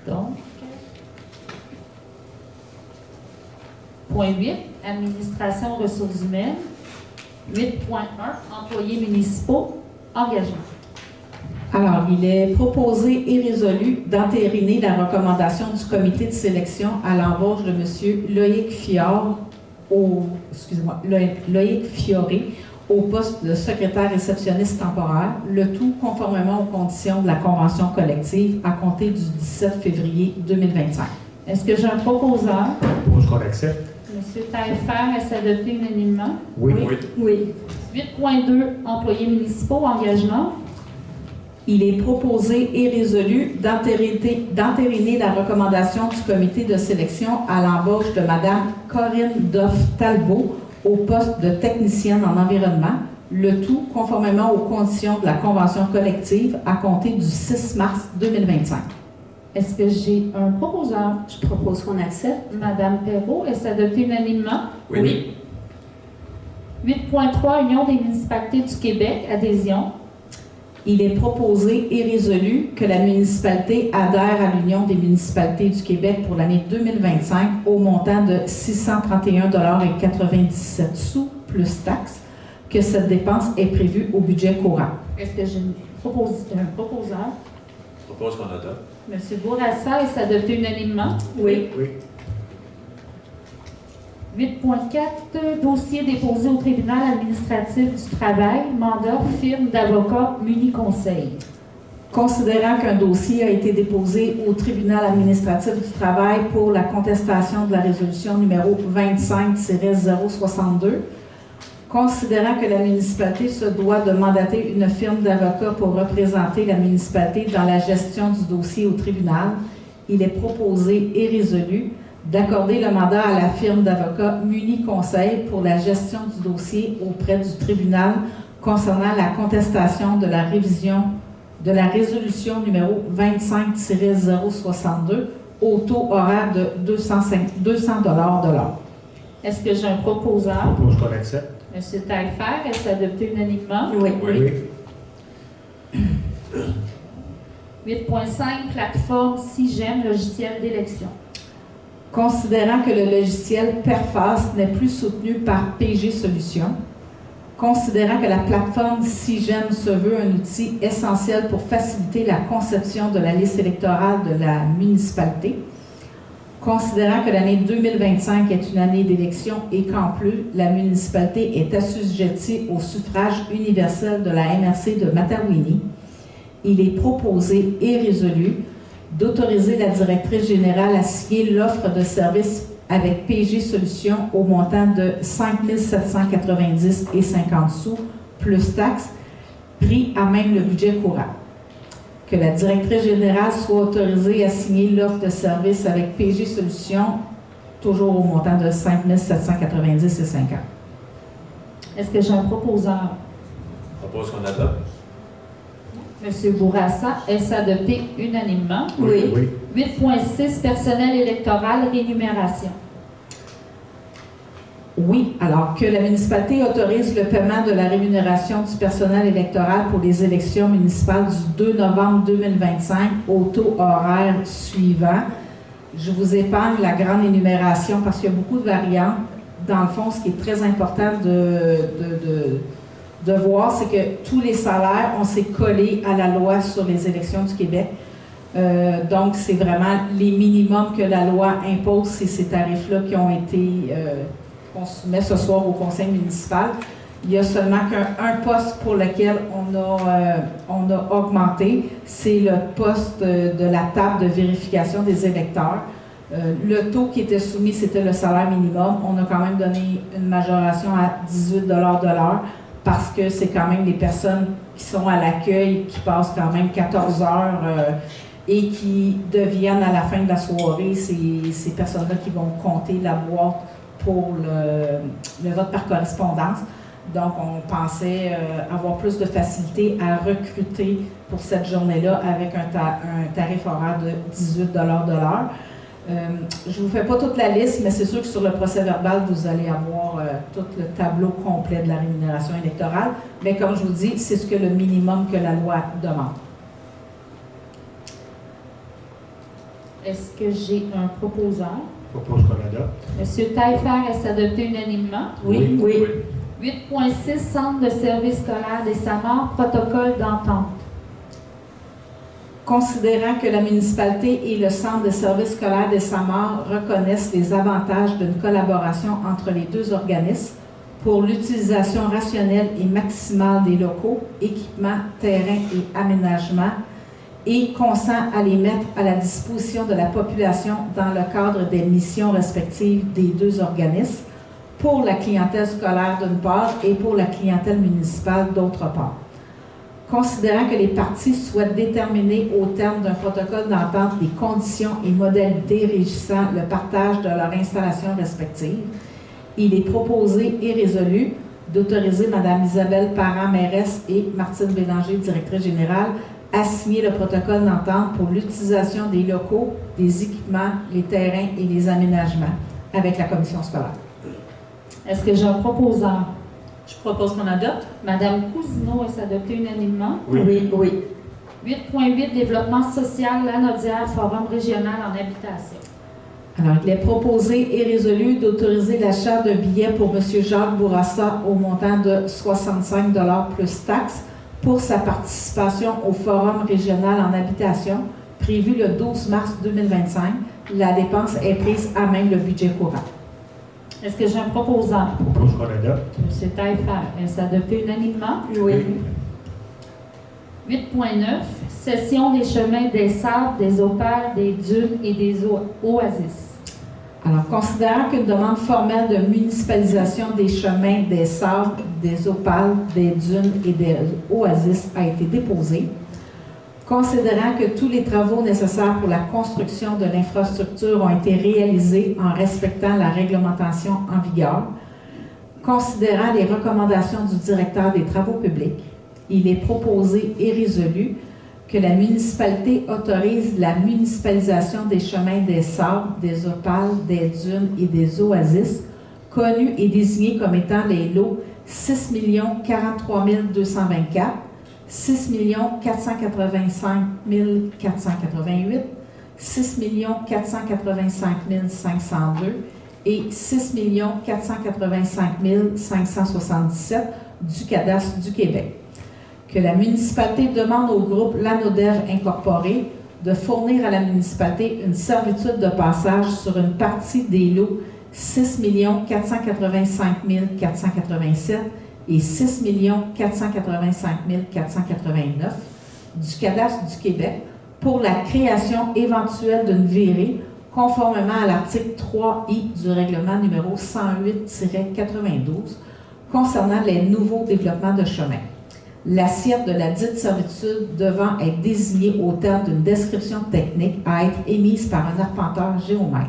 Donc, 8.8, administration ressources humaines. 8.1, employés municipaux, engagement. Alors, il est proposé et résolu d'entériner la recommandation du comité de sélection à l'embauche de M. Loïc Fioré au poste de secrétaire réceptionniste temporaire, le tout conformément aux conditions de la convention collective à compter du 17 février 2025. Est-ce que j'ai un proposeur? Je propose qu'on accepte. M. Taillefer, est-ce adopté unanimement? Oui. Oui. 8.2, employés municipaux, engagement. Il est proposé et résolu d'entériner la recommandation du comité de sélection à l'embauche de Mme Corinne Doff-Talbot au poste de technicienne en environnement, le tout conformément aux conditions de la convention collective à compter du 6 mars 2025. Est-ce que j'ai un proposeur? Je propose qu'on accepte. Madame Perrault, est-ce adopté unanimement? Oui. 8.3, Union des municipalités du Québec, adhésion. Il est proposé et résolu que la municipalité adhère à l'Union des municipalités du Québec pour l'année 2025 au montant de 631,97 $ plus taxes, que cette dépense est prévue au budget courant. Est-ce que j'ai un proposeur? Je propose qu'on adopte. M. Bourassa, est-ce adopté unanimement? Oui. 8.4, dossier déposé au tribunal administratif du travail, mandat firme d'avocat Muni-Conseil. Considérant qu'un dossier a été déposé au tribunal administratif du travail pour la contestation de la résolution numéro 25-062, considérant que la municipalité se doit de mandater une firme d'avocats pour représenter la municipalité dans la gestion du dossier au tribunal, il est proposé et résolu d'accorder le mandat à la firme d'avocats Muni-Conseil pour la gestion du dossier auprès du tribunal concernant la contestation de la révision de la résolution numéro 25-062 au taux horaire de 200 $ de l'heure. Est-ce que j'ai un proposeur? Je propose qu'on accepte. M. Taillefer, est-ce adopté unanimement? Oui. 8.5, plateforme SIGEM, logiciel d'élection. Considérant que le logiciel Perface n'est plus soutenu par PG Solutions, considérant que la plateforme SIGEM se veut un outil essentiel pour faciliter la conception de la liste électorale de la municipalité, considérant que l'année 2025 est une année d'élection et qu'en plus, la municipalité est assujettie au suffrage universel de la MRC de Matawinie, il est proposé et résolu d'autoriser la directrice générale à signer l'offre de service avec PG Solutions au montant de 5 790,50 $ plus taxes, pris à même le budget courant. Que la directrice générale soit autorisée à signer l'offre de service avec PG Solutions, toujours au montant de 5 790,50 $. Est-ce que j'ai un proposeur? Je propose qu'on adopte. M. Bourassa, est-ce adopté unanimement? Oui. 8.6, personnel électoral, rémunération. Oui, alors que la municipalité autorise le paiement de la rémunération du personnel électoral pour les élections municipales du 2 novembre 2025 au taux horaire suivant. Je vous épargne la grande énumération parce qu'il y a beaucoup de variantes. Dans le fond, ce qui est très important de voir, c'est que tous les salaires, on s'est collé à la loi sur les élections du Québec. Donc, c'est vraiment les minimums que la loi impose, c'est ces tarifs-là qui ont été qu'on soumet ce soir au conseil municipal. Il y a seulement qu'un poste pour lequel on a augmenté, c'est le poste de la table de vérification des électeurs. Le taux qui était soumis, c'était le salaire minimum. On a quand même donné une majoration à 18 $ de l'heure parce que c'est quand même les personnes qui sont à l'accueil, qui passent quand même 14 heures et qui deviennent à la fin de la soirée ces personnes-là qui vont compter la boîte pour le vote par correspondance. Donc, on pensait avoir plus de facilité à recruter pour cette journée-là avec un tarif horaire de 18 $ de l'heure. Je ne vous fais pas toute la liste, mais c'est sûr que sur le procès-verbal, vous allez avoir tout le tableau complet de la rémunération électorale. Mais comme je vous dis, c'est ce que le minimum que la loi demande. Est-ce que j'ai un proposeur? Propose qu'on adopte. Monsieur Taillefer, est-ce adopté unanimement? Oui. 8.6, Centre de service scolaire des Samars, protocole d'entente. Considérant que la municipalité et le Centre de service scolaire des Samars reconnaissent les avantages d'une collaboration entre les deux organismes pour l'utilisation rationnelle et maximale des locaux, équipements, terrains et aménagements, et consent à les mettre à la disposition de la population dans le cadre des missions respectives des deux organismes, pour la clientèle scolaire d'une part et pour la clientèle municipale d'autre part. Considérant que les parties souhaitent déterminer au terme d'un protocole d'entente les conditions et modalités régissant le partage de leurs installations respectives, il est proposé et résolu d'autoriser Mme Isabelle Parent, mairesse, et Martine Bélanger, directrice générale, à signer le protocole d'entente pour l'utilisation des locaux, des équipements, les terrains et les aménagements avec la commission scolaire. Est-ce que j'ai un proposant? Je propose qu'on adopte. Madame Cousineau, est-ce adopté unanimement? Oui. 8.8, développement social, Lanaudière, forum régional en habitation. Alors, il est proposé et résolu d'autoriser l'achat d'un billet pour M. Jacques Bourassa au montant de 65 $ plus taxes pour sa participation au Forum régional en habitation, prévu le 12 mars 2025. La dépense est prise à même le budget courant. Est-ce que j'ai un proposant? Propose qu'on adopte. M. Taillefer, est-ce adopté unanimement? Oui. 8.9, cession des chemins des sables, des opales, des dunes et des oasis. Alors, considérant qu'une demande formelle de municipalisation des chemins, des sables, des opales, des dunes et des oasis a été déposée, considérant que tous les travaux nécessaires pour la construction de l'infrastructure ont été réalisés en respectant la réglementation en vigueur, considérant les recommandations du directeur des travaux publics, il est proposé et résolu que la municipalité autorise la municipalisation des chemins des sables, des opales, des dunes et des oasis, connus et désignés comme étant les lots 6 43 224, 6 485 488, 6 485 502 et 6 485 577 du cadastre du Québec. Que la municipalité demande au groupe Lanodev Incorporé de fournir à la municipalité une servitude de passage sur une partie des lots 6 485 487 et 6 485 489 du cadastre du Québec pour la création éventuelle d'une virée conformément à l'article 3I du règlement numéro 108-92 concernant les nouveaux développements de chemin. L'assiette de la dite servitude devant être désignée au terme d'une description technique à être émise par un arpenteur géomètre.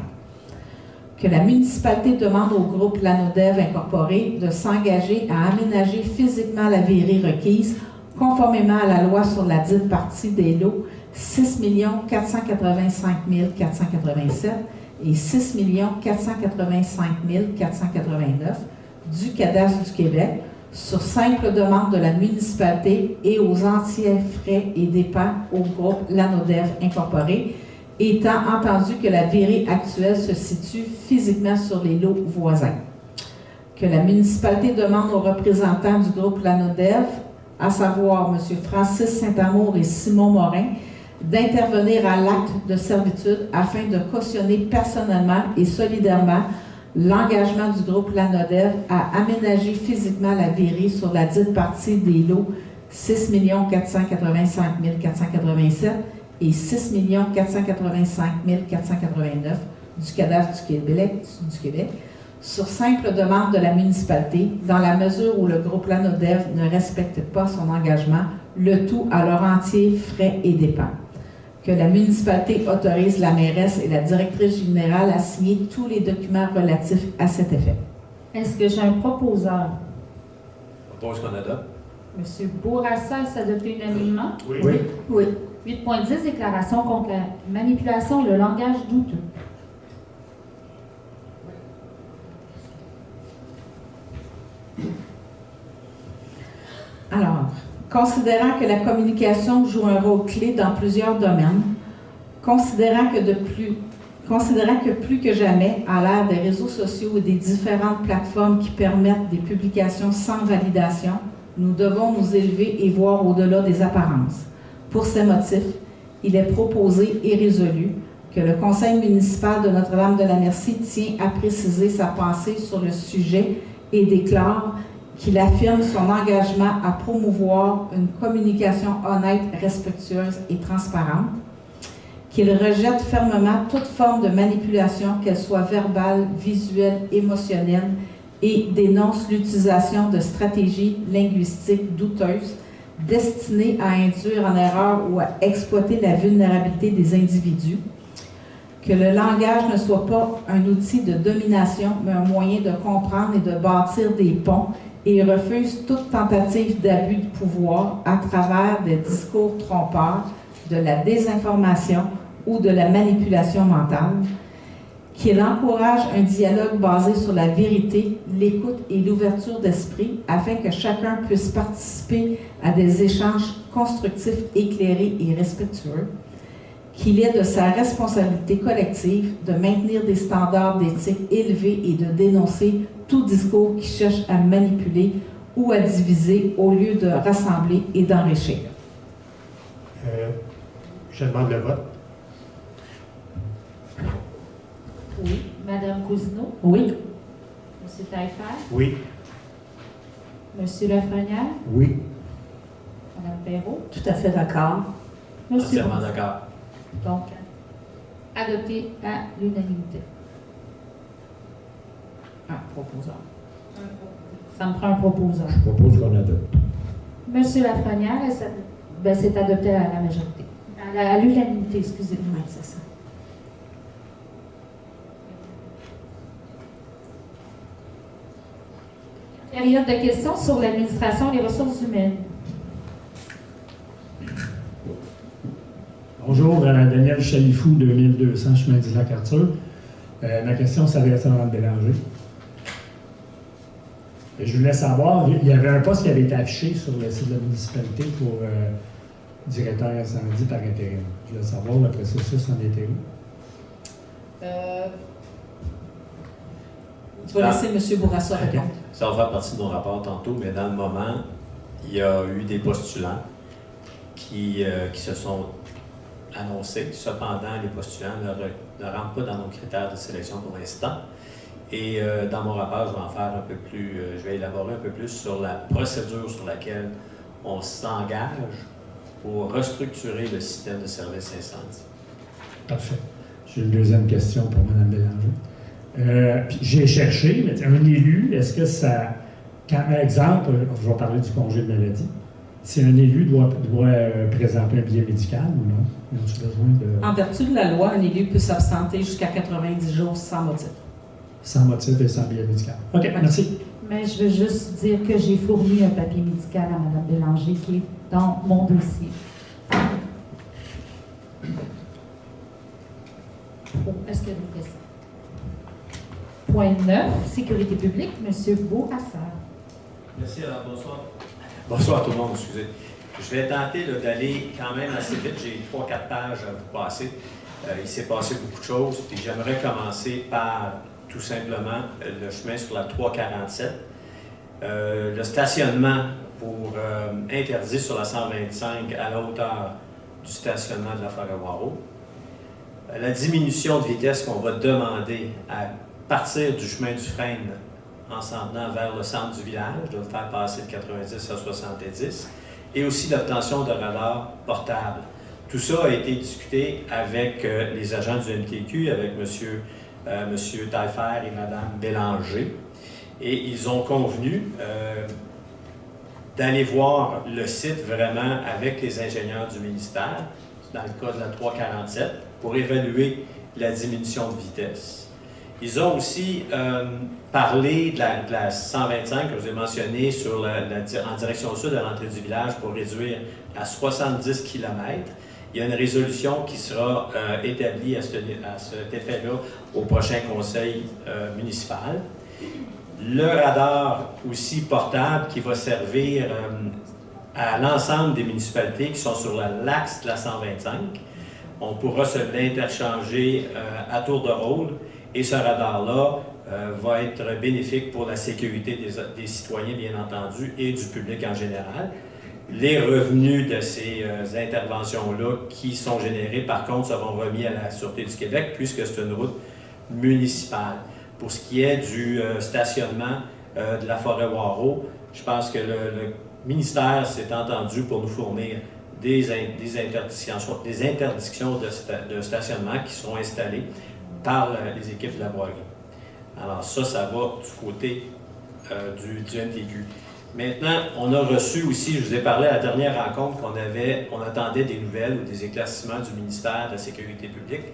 Que la municipalité demande au groupe Lanodev Incorporé de s'engager à aménager physiquement la virée requise conformément à la loi sur la dite partie des lots 6 485 487 et 6 485 489 du cadastre du Québec sur simple demande de la municipalité et aux entiers frais et dépens au groupe Lanodev Incorporé, étant entendu que la virée actuelle se situe physiquement sur les lots voisins. Que la municipalité demande aux représentants du groupe Lanodev, à savoir M. Francis Saint-Amour et Simon Morin, d'intervenir à l'acte de servitude afin de cautionner personnellement et solidairement l'engagement du groupe Lanodev à aménager physiquement la virée sur la dite partie des lots 6 485 487 et 6 485 489 du cadastre du Québec sur simple demande de la municipalité, dans la mesure où le groupe Lanodev ne respecte pas son engagement, le tout à leur entier frais et dépens. Que la municipalité autorise la mairesse et la directrice générale à signer tous les documents relatifs à cet effet. Est-ce que j'ai un proposeur? Je propose qu'on adopte. M. Bourassa, est-ce adopté unanimement? Oui. 8.10, déclaration contre la manipulation et le langage douteux. Alors, considérant que la communication joue un rôle clé dans plusieurs domaines, considérant Considérant que plus que jamais, à l'ère des réseaux sociaux et des différentes plateformes qui permettent des publications sans validation, nous devons nous élever et voir au-delà des apparences. Pour ces motifs, il est proposé et résolu que le Conseil municipal de Notre-Dame-de-la-Merci tient à préciser sa pensée sur le sujet et déclare qu'il affirme son engagement à promouvoir une communication honnête, respectueuse et transparente, qu'il rejette fermement toute forme de manipulation, qu'elle soit verbale, visuelle, émotionnelle, et dénonce l'utilisation de stratégies linguistiques douteuses destinées à induire en erreur ou à exploiter la vulnérabilité des individus, que le langage ne soit pas un outil de domination, mais un moyen de comprendre et de bâtir des ponts, et refuse toute tentative d'abus de pouvoir à travers des discours trompeurs, de la désinformation ou de la manipulation mentale, qu'il encourage un dialogue basé sur la vérité, l'écoute et l'ouverture d'esprit afin que chacun puisse participer à des échanges constructifs, éclairés et respectueux, qu'il est de sa responsabilité collective de maintenir des standards d'éthique élevés et de dénoncer tout discours qui cherche à manipuler ou à diviser au lieu de rassembler et d'enrichir. Je demande le vote. Oui. Madame Cousineau? Oui. Monsieur Taillefer? Oui. Monsieur Lafrenière? Oui. Madame Perrault? Tout à fait d'accord. Monsieur Entièrement Bourassa. d'accord. Donc, adopté à l'unanimité. Un proposant. Ça me prend un proposant. Je propose qu'on adopte. Monsieur Lafrenière, c'est adopté à la majorité. À l'unanimité, excusez-moi. Oui, c'est ça. Période de questions sur l'administration et les ressources humaines. Bonjour, Daniel Chalifou, 2200 Chemin du Lac Arthur. Ma question s'adresse à Mme Bélanger. Je voulais savoir, il y avait un poste qui avait été affiché sur le site de la municipalité pour directeur incendie par intérim. Je voulais savoir le processus en était où. Je vais laisser M. Bourassa répondre. Ça va faire partie de mon rapport tantôt, mais dans le moment, il y a eu des postulants qui se sont annoncés. Cependant, les postulants ne rentrent pas dans nos critères de sélection pour l'instant. Et dans mon rapport, je vais en faire un peu plus, je vais élaborer un peu plus sur la procédure sur laquelle on s'engage pour restructurer le système de services incendie. Parfait. J'ai une deuxième question pour Mme Bélanger. J'ai cherché, mais un élu, est-ce que ça. Par exemple, je vais parler du congé de maladie. Si un élu doit présenter un billet médical ou non, ont-ils besoin de. En vertu de la loi, un élu peut s'absenter jusqu'à 90 jours sans motif. Sans motif et sans billet médical. OK, merci. Mais je veux juste dire que j'ai fourni un papier médical à Mme Bélanger qui est dans mon dossier. Est-ce qu'il y a des questions? Point 9, sécurité publique, M. Bourassa. Merci, alors bonsoir. Bonsoir tout le monde, excusez. Je vais tenter d'aller quand même assez vite. J'ai 3-4 pages à vous passer. Il s'est passé beaucoup de choses. Puis j'aimerais commencer par tout simplement le chemin sur la 347. Le stationnement pour interdit sur la 125 à la hauteur du stationnement de la Faraguaro. La diminution de vitesse qu'on va demander à partir du chemin du Frêne en s'en venant vers le centre du village, de le faire passer de 90 à 70, et aussi l'obtention de radars portables. Tout ça a été discuté avec les agents du MTQ, avec M. Taillefer et Mme Bélanger, et ils ont convenu d'aller voir le site vraiment avec les ingénieurs du ministère, dans le cas de la 347, pour évaluer la diminution de vitesse. Ils ont aussi parlé de la 125 que je vous ai mentionné en direction sud à l'entrée du village pour réduire à 70 km. Il y a une résolution qui sera établie à cet effet-là au prochain conseil municipal. Le radar aussi portable qui va servir à l'ensemble des municipalités qui sont sur l'axe de la 125 on pourra se l'interchanger à tour de rôle et ce radar-là va être bénéfique pour la sécurité des citoyens, bien entendu, et du public en général. Les revenus de ces interventions-là qui sont générés, par contre, seront remis à la Sûreté du Québec puisque c'est une route municipale. Pour ce qui est du stationnement de la forêt Waro, je pense que le ministère s'est entendu pour nous fournir des interdictions de stationnement qui seront installées par les équipes de la Boirie. Alors ça va du côté du MTQ. Maintenant, on a reçu aussi, je vous ai parlé à la dernière rencontre qu'on attendait des nouvelles ou des éclaircissements du ministère de la Sécurité publique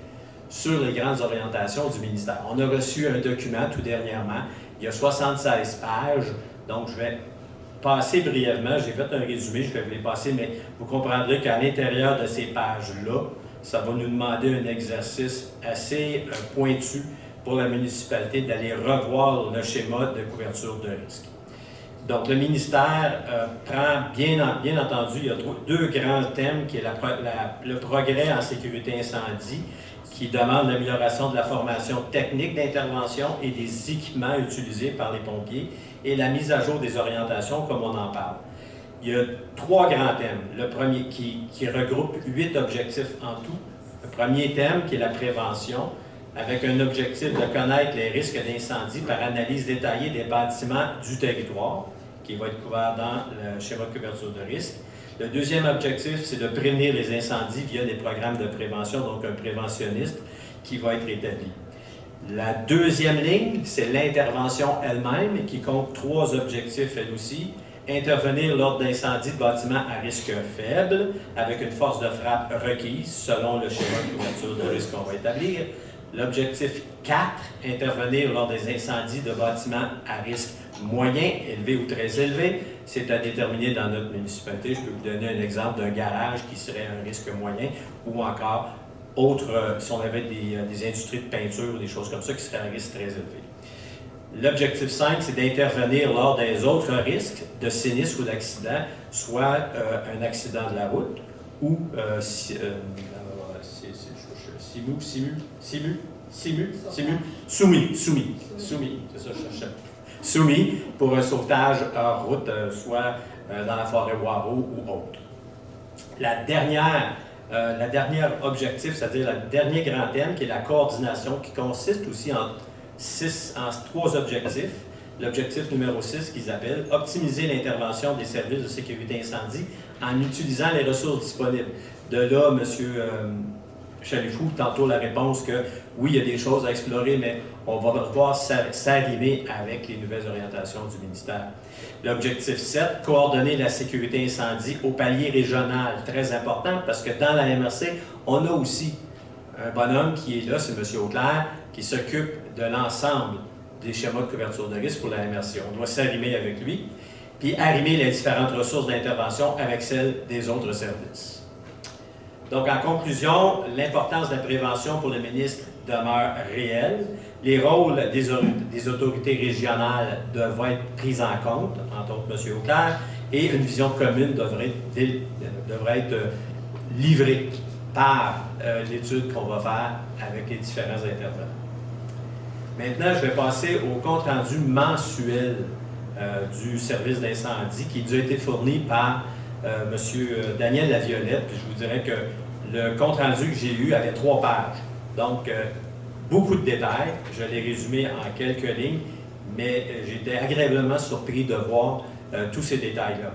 sur les grandes orientations du ministère. On a reçu un document tout dernièrement, il y a 76 pages, donc je vais passer brièvement, j'ai fait un résumé, je vais vous les passer, mais vous comprendrez qu'à l'intérieur de ces pages-là, ça va nous demander un exercice assez pointu pour la municipalité d'aller revoir le schéma de couverture de risque. Donc, le ministère prend, bien entendu, il y a deux grands thèmes, qui est le progrès en sécurité incendie, qui demande l'amélioration de la formation technique d'intervention et des équipements utilisés par les pompiers, et la mise à jour des orientations, comme on en parle. Il y a trois grands thèmes. Le premier qui regroupe 8 objectifs en tout. Le premier thème, qui est la prévention, avec un objectif de connaître les risques d'incendie par analyse détaillée des bâtiments du territoire, qui va être couvert dans le schéma de couverture de risque. Le deuxième objectif, c'est de prévenir les incendies via des programmes de prévention, donc un préventionniste qui va être établi. La deuxième ligne, c'est l'intervention elle-même, qui compte 3 objectifs elle aussi. Intervenir lors d'incendies de bâtiments à risque faible, avec une force de frappe requise selon le schéma de couverture de risque qu'on va établir. L'objectif 4, intervenir lors des incendies de bâtiments à risque moyen, élevé ou très élevé. C'est à déterminer dans notre municipalité. Je peux vous donner un exemple d'un garage qui serait un risque moyen, ou encore si on avait des industries de peinture ou des choses comme ça qui seraient à un risque très élevé. L'objectif 5, c'est d'intervenir lors des autres risques de sinistre ou d'accident, soit un accident de la route ou soumis pour un sauvetage hors route, soit dans la forêt Waro ou autre. La dernière objectif, c'est-à-dire le dernier grand thème, qui est la coordination, qui consiste aussi en 3 objectifs. L'objectif numéro 6, qu'ils appellent « Optimiser l'intervention des services de sécurité incendie en utilisant les ressources disponibles ». De là, M. Chalifou, tantôt la réponse que oui, il y a des choses à explorer, mais on va devoir s'arrimer avec les nouvelles orientations du ministère. L'objectif 7, coordonner la sécurité incendie au palier régional, très important parce que dans la MRC, on a aussi un bonhomme qui est là, c'est M. Auclair, qui s'occupe de l'ensemble des schémas de couverture de risque pour la MRC. On doit s'arrimer avec lui, puis arrimer les différentes ressources d'intervention avec celles des autres services. Donc, en conclusion, l'importance de la prévention pour le ministre demeure réelle. Les rôles des autorités régionales devraient être pris en compte, entre autres M. Auclair, et une vision commune devrait être livrée par l'étude qu'on va faire avec les différents intervenants. Maintenant, je vais passer au compte-rendu mensuel du service d'incendie qui nous a été fourni par M. Daniel Laviolette. Puis je vous dirais que le compte-rendu que j'ai eu avait 3 pages. Donc, beaucoup de détails. Je l'ai résumé en quelques lignes, mais j'étais agréablement surpris de voir tous ces détails-là.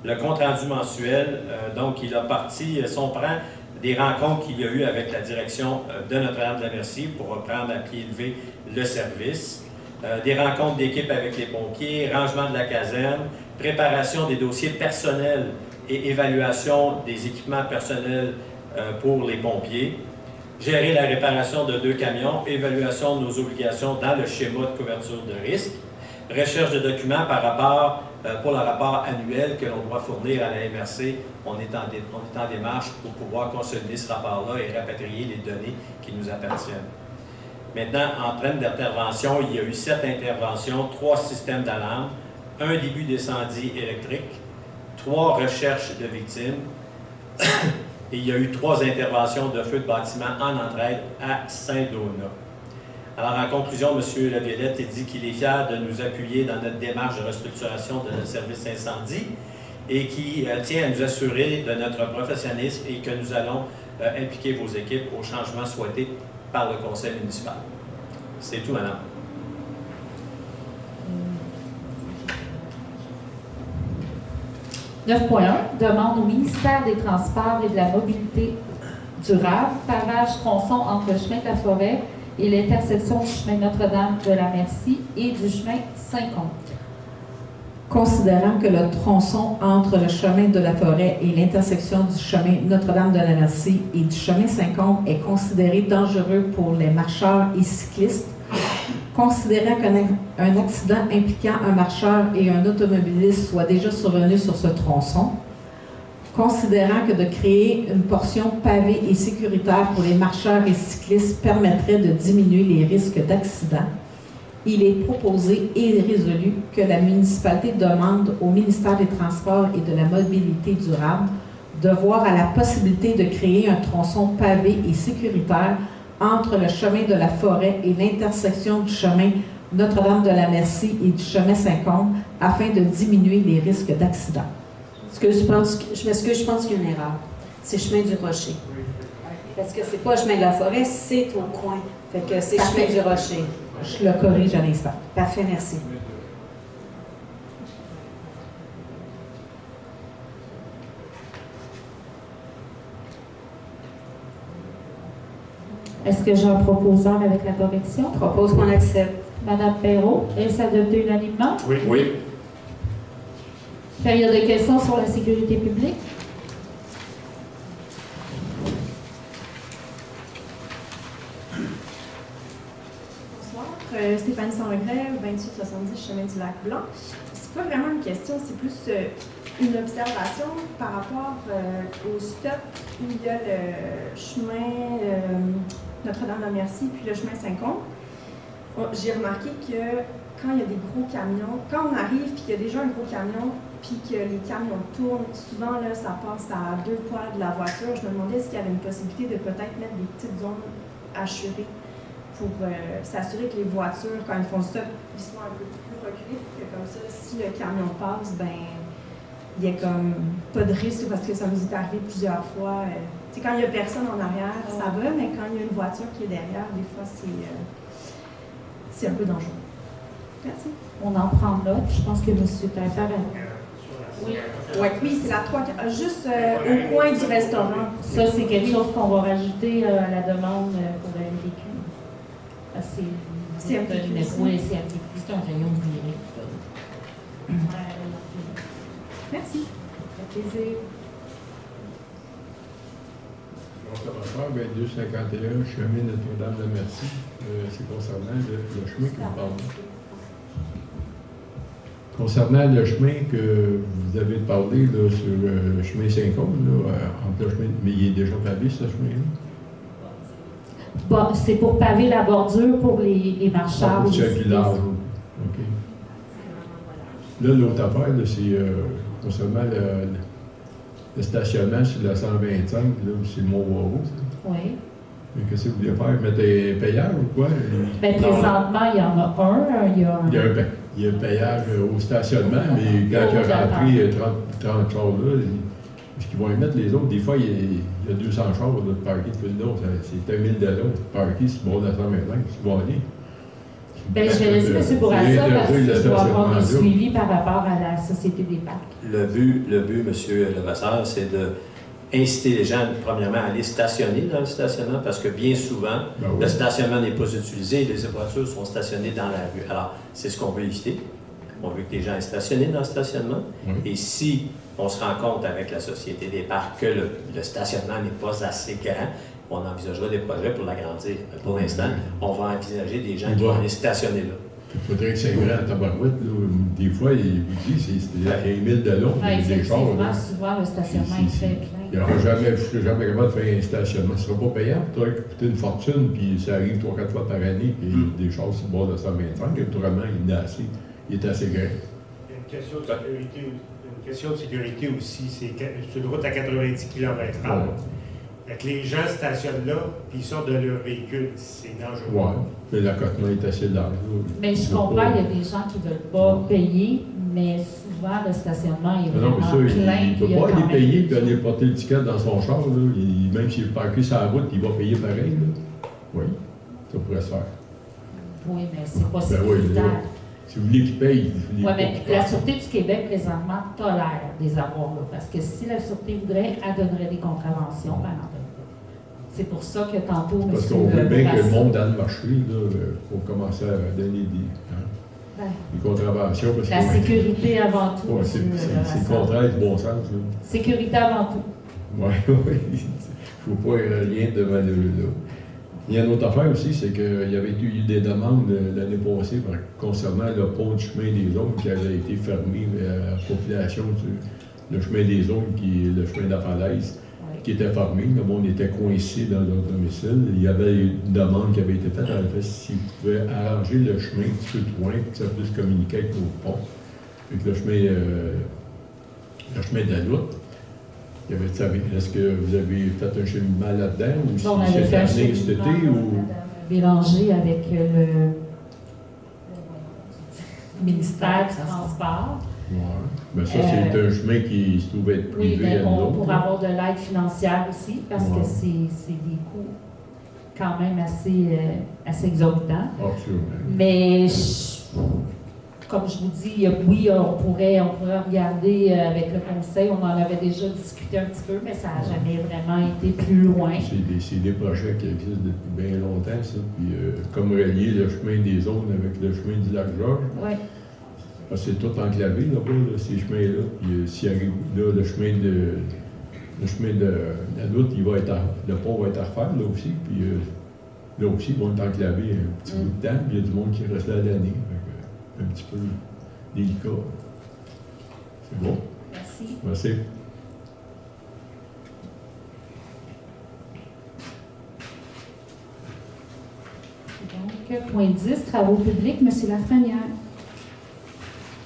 Le compte-rendu mensuel, donc, il a parti, si on prend des rencontres qu'il y a eu avec la direction de Notre-Dame-de-la-Merci pour reprendre à pied levé le service, des rencontres d'équipe avec les pompiers, rangement de la caserne, préparation des dossiers personnels et évaluation des équipements personnels pour les pompiers, gérer la réparation de 2 camions, évaluation de nos obligations dans le schéma de couverture de risque, recherche de documents pour le rapport annuel que l'on doit fournir à la MRC. On est en démarche pour pouvoir consolider ce rapport-là et rapatrier les données qui nous appartiennent. Maintenant, en termes d'intervention, il y a eu 7 interventions, 3 systèmes d'alarme, 1 début d'incendie électrique, 3 recherches de victimes, Et il y a eu 3 interventions de feu de bâtiment en entraide à Saint-Donat. Alors, en conclusion, M. Laviolette dit qu'il est fier de nous appuyer dans notre démarche de restructuration de notre service incendie et qui tient à nous assurer de notre professionnalisme et que nous allons impliquer vos équipes aux changements souhaités par le conseil municipal. C'est tout, madame. « 9.1 demande au ministère des Transports et de la Mobilité durable, pavage tronçon entre le chemin de la Forêt et l'intersection du chemin Notre-Dame de la Merci et du chemin Saint-Comte. Considérant que le tronçon entre le chemin de la Forêt et l'intersection du chemin Notre-Dame de la Merci et du chemin Saint-Comte est considéré dangereux pour les marcheurs et cyclistes, considérant qu'un accident impliquant un marcheur et un automobiliste soit déjà survenu sur ce tronçon, considérant que de créer une portion pavée et sécuritaire pour les marcheurs et cyclistes permettrait de diminuer les risques d'accident, il est proposé et résolu que la municipalité demande au ministère des Transports et de la Mobilité durable de voir à la possibilité de créer un tronçon pavé et sécuritaire entre le chemin de la Forêt et l'intersection du chemin Notre-Dame de la Merci et du chemin Saint-Comte afin de diminuer les risques d'accident. Je m'excuse, je pense qu'il y a une erreur. C'est chemin du Rocher. Parce que c'est pas chemin de la Forêt, c'est au coin. Fait que c'est chemin du Rocher. Je le corrige à l'instant. Parfait, merci. Est-ce que j'ai un proposeur avec la correction? Je propose qu'on accepte. Madame Perrault, est-ce adopté unanimement? Oui. Oui. Période de questions sur la sécurité publique. Bonsoir, Stéphanie Sans-Regret, 2870 Chemin du Lac-Blanc. C'est pas vraiment une question, c'est plus une observation par rapport au stop où il y a le chemin Notre-Dame-de-la-Merci puis le chemin Saint-Comte. J'ai remarqué que quand il y a des gros camions, quand on arrive puis qu'il y a déjà un gros camion puis que les camions tournent, souvent là, ça passe à 2 poids de la voiture. Je me demandais s'il y avait une possibilité de peut-être mettre des petites zones hachurées pour s'assurer que les voitures, quand ils font le stop, ils soient un peu plus reculés pour que comme ça, si le camion passe, ben il n'y a comme pas de risque parce que ça nous est arrivé plusieurs fois. Quand il n'y a personne en arrière, ça va, mais quand il y a une voiture qui est derrière, des fois c'est un peu dangereux. Merci. On en prend note. Je pense que M. Taillefer a... Oui, oui c'est la 3, juste au coin du restaurant. Ça, c'est quelque chose qu'on va rajouter à la demande pour le MTQ. C'est MTQ. Oui, c'est MTQ. C'est un rayon viré. Merci. Ça fait plaisir. Bonsoir, 251, chemin Notre-Dame-de-Merci. C'est concernant le chemin que vous parlez. Concernant le chemin que vous avez parlé là, sur le chemin Saint-Comte, entre le chemin, mais il est déjà pavé ce chemin-là? Bon, c'est pour paver la bordure pour les marchards. C'est un village. OK. Là, l'autre affaire, c'est concernant le stationnement sur la 125, là, c'est Mont-Waro. Oui. Mais qu'est-ce que vous voulez faire? Mettre un payage ou quoi? Bien, présentement, il y en a un. Il y a un payage au stationnement, mais quand il a rentré 30 chars là, est-ce qu'ils vont y mettre les autres? Des fois, il y a 200 chars de parquer de là. C'est 1 000 $ de parquer sur le bord de la 125. Ils vont aller. Bien, je vais laisser M. Bourassa parce qu'il doit avoir un suivi par rapport à la Société des parcs. Le but, M. Levasseur, c'est de inciter les gens, premièrement, à aller stationner dans le stationnement, parce que bien souvent, le stationnement n'est pas utilisé et les voitures sont stationnées dans la rue. Alors, c'est ce qu'on veut éviter. On veut que les gens aient stationné dans le stationnement. Et si on se rend compte avec la Société des parcs que le stationnement n'est pas assez grand, on envisagera des projets pour l'agrandir. Pour l'instant, on va envisager des gens qui vont aller stationner là. Il faudrait que c'est grand à tabarouette. Des fois, il vous dit c'est à 1 000 $. Des chars. Souvent, le stationnement est très plein. Il n'y aura jamais capable de faire un stationnement. Ce ne sera pas payant. Il faudrait coûter une fortune, puis ça arrive 3-4 fois par année, puis des chars sur le bord de 125. Naturellement, il est assez grand. Il y a une question de sécurité aussi. C'est une route à 90 km/h. Fait que les gens stationnent là, puis ils sortent de leur véhicule. C'est dangereux. Oui, l'accotement est assez large. Mais je comprends, il y a des gens qui ne veulent pas payer, mais souvent, le stationnement est vraiment plein. Il ne peut pas aller payer et aller porter le ticket dans son char. Là. Même s'il est parqué sur la route, il va payer pareil. Là. Oui, ça pourrait se faire. Oui, mais c'est pas sécuritaire. Si vous voulez qu'ils payent, oui, mais la Sûreté du Québec, présentement, tolère des avoirs là. Parce que si la Sûreté voudrait, elle donnerait des contraventions, par exemple. C'est pour ça que tantôt, M. Parce qu'on veut bien que le monde dans le marché, pour commencer à donner des contraventions. Parce la sécurité avant tout. Ouais, c'est le contraire du bon sens. Là. Sécurité avant tout. Oui, oui. Il ne faut pas rien de malheureux là. Il y a une autre affaire aussi, c'est qu'il y avait eu des demandes l'année passée concernant le pont du chemin des Aunes qui avait été fermé à la population, le chemin des Aunes, qui est le chemin de la Falaise, qui était fermé. Le monde était coincé dans leur domicile. Il y avait une demande qui avait été faite, en fait, s'ils pouvaient arranger le chemin un petit peu plus loin pour que ça puisse communiquer avec nos ponts, avec le chemin de la Loute. Est-ce que vous avez fait un cheminement là-dedans ou si c'est terminé cet été ou Bélanger avec le ministère du Transport. Oui. Mais ça, c'est un chemin qui se trouve être privé. Oui, mais pour avoir de l'aide financière aussi, parce que c'est des coûts quand même assez exorbitants. Absolument. Mais comme je vous dis, oui, on pourrait regarder avec le conseil, on en avait déjà discuté un petit peu, mais ça n'a jamais vraiment été plus loin. C'est des projets qui existent depuis bien longtemps, ça. Puis, comme relier le chemin des Zones avec le chemin du Lac-Georges. Oui. C'est tout enclavé là-bas, ces chemins-là. Puis, s'il arrive là, le chemin de la Loute, le pont va être à refaire là aussi. Puis, là aussi, ils vont être enclavés un petit bout de temps. Puis, il y a du monde qui reste là l'année. Un petit peu délicat. C'est bon? Merci. Merci. Donc, point 10, travaux publics, M. Lafrenière.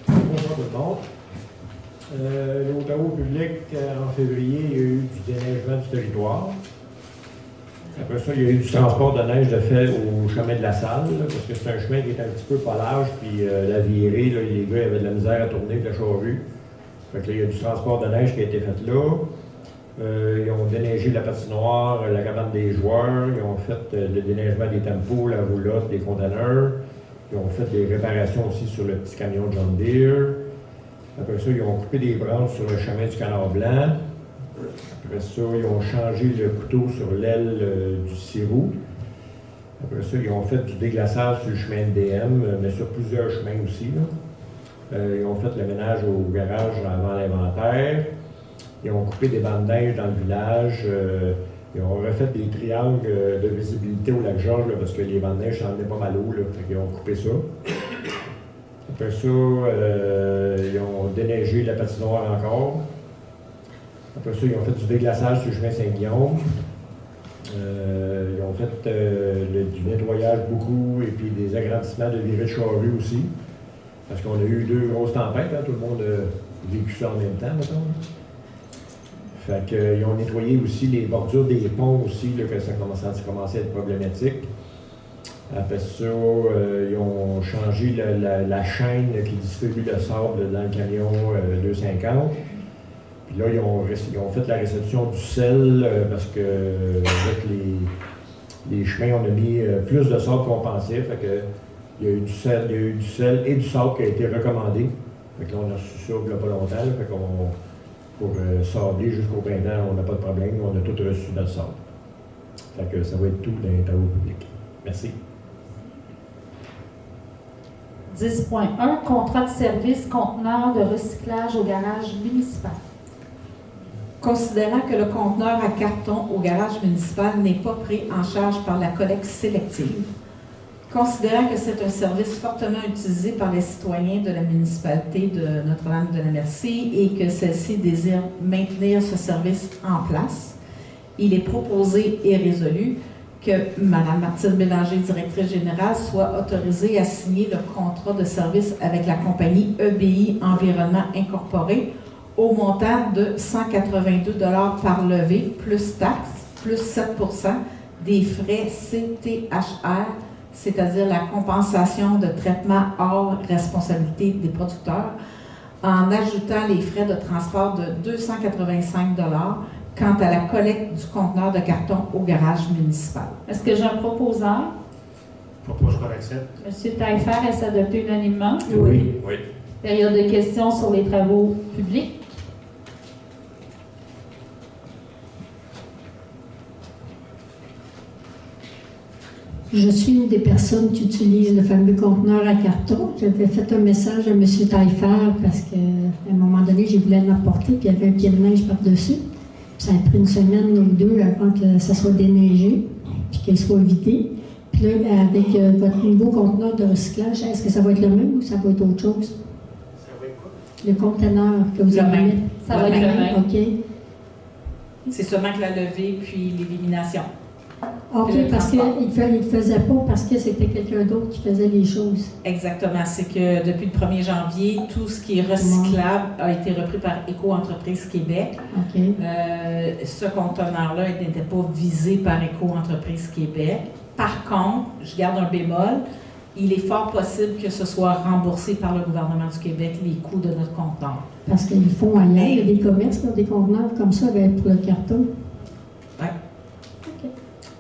Bonjour tout le monde. Aux travaux publics, en février, il y a eu du déneigement du territoire. Après ça, il y a eu du transport de neige de fait au chemin de la Salle, là, parce que c'est un chemin qui est un petit peu pas large, puis la virée, là, les gars avaient de la misère à tourner de la charrue. Fait que là, il y a du transport de neige qui a été fait là. Ils ont déneigé la patinoire, la cabane des joueurs, ils ont fait le déneigement des tempos, la roulotte, des conteneurs. Ils ont fait des réparations aussi sur le petit camion John Deere. Après ça, ils ont coupé des branches sur le chemin du Canard Blanc. Après ça, ils ont changé le couteau sur l'aile du Cirou. Après ça, ils ont fait du déglaçage sur le chemin de DM, mais sur plusieurs chemins aussi. Là. Ils ont fait le ménage au garage avant l'inventaire. Ils ont coupé des bandes de neige dans le village. Ils ont refait des triangles de visibilité au Lac-Georges parce que les bandes de neige s'en venaient pas mal haut. Là, fait qu'ils ont coupé ça. Après ça, ils ont déneigé la patinoire encore. Après ça, ils ont fait du déglaçage sur le chemin Saint-Guillaume. Ils ont fait du nettoyage beaucoup et puis des agrandissements de virées de charrue aussi. Parce qu'on a eu 2 grosses tempêtes, hein, tout le monde a vécu ça en même temps, mettons. Fait qu'ils ont nettoyé aussi les bordures des ponts aussi, là, que ça commençait à être problématique. Après ça, ils ont changé la chaîne qui distribue le sable dans le camion 250. Puis là, ils ont fait la réception du sel parce que avec les chemins, on a mis plus de sable qu'on pensait. Fait que il y a eu du sel et du sable qui a été recommandé. Fait que là, on a reçu ça il n'y a pas longtemps. Là, fait qu'on, pour sabler jusqu'au printemps, on n'a pas de problème. On a tout reçu dans le sable. Fait que ça va être tout dans les travaux publics. Merci. 10.1, contrat de service conteneur de recyclage au garage municipal. Considérant que le conteneur à carton au garage municipal n'est pas pris en charge par la collecte sélective, considérant que c'est un service fortement utilisé par les citoyens de la municipalité de Notre-Dame-de-la-Merci et que celle-ci désire maintenir ce service en place, il est proposé et résolu que Mme Martine Bélanger, directrice générale, soit autorisée à signer le contrat de service avec la compagnie EBI Environnement Incorporé au montant de 182 $ par levée, plus taxes, plus 7 des frais CTHR, c'est-à-dire la compensation de traitement hors responsabilité des producteurs, en ajoutant les frais de transport de 285 quant à la collecte du conteneur de carton au garage municipal. Est-ce que j'ai un proposeur? Je propose qu'on accepte. M. Taillefer, est-ce adopté unanimement? Oui. Oui. Période de questions sur les travaux publics. Je suis une des personnes qui utilisent le fameux conteneur à carton. J'avais fait un message à M. Taillefer parce qu'à un moment donné, j'ai voulu l'apporter, puis il y avait un pied de neige par-dessus. Ça a pris une semaine ou deux avant que ça soit déneigé, puis qu'elle soit vidée. Puis là, avec votre nouveau conteneur de recyclage, est-ce que ça va être le même ou ça va être autre chose? Ça va être quoi? Le conteneur que vous avez mis? Ça va être le même. OK. C'est seulement que la levée puis l'élimination. OK, parce qu'il ne le faisait pas parce que c'était quelqu'un d'autre qui faisait les choses. Exactement. C'est que depuis le 1er janvier, tout ce qui est recyclable a été repris par Éco-entreprise Québec. OK. Ce conteneur-là n'était pas visé par Éco-entreprise Québec. Par contre, je garde un bémol, il est fort possible que ce soit remboursé par le gouvernement du Québec, les coûts de notre conteneur. Parce qu'ils font ailleurs, il y a des commerces qui ont des conteneurs comme ça pour le carton. Oui.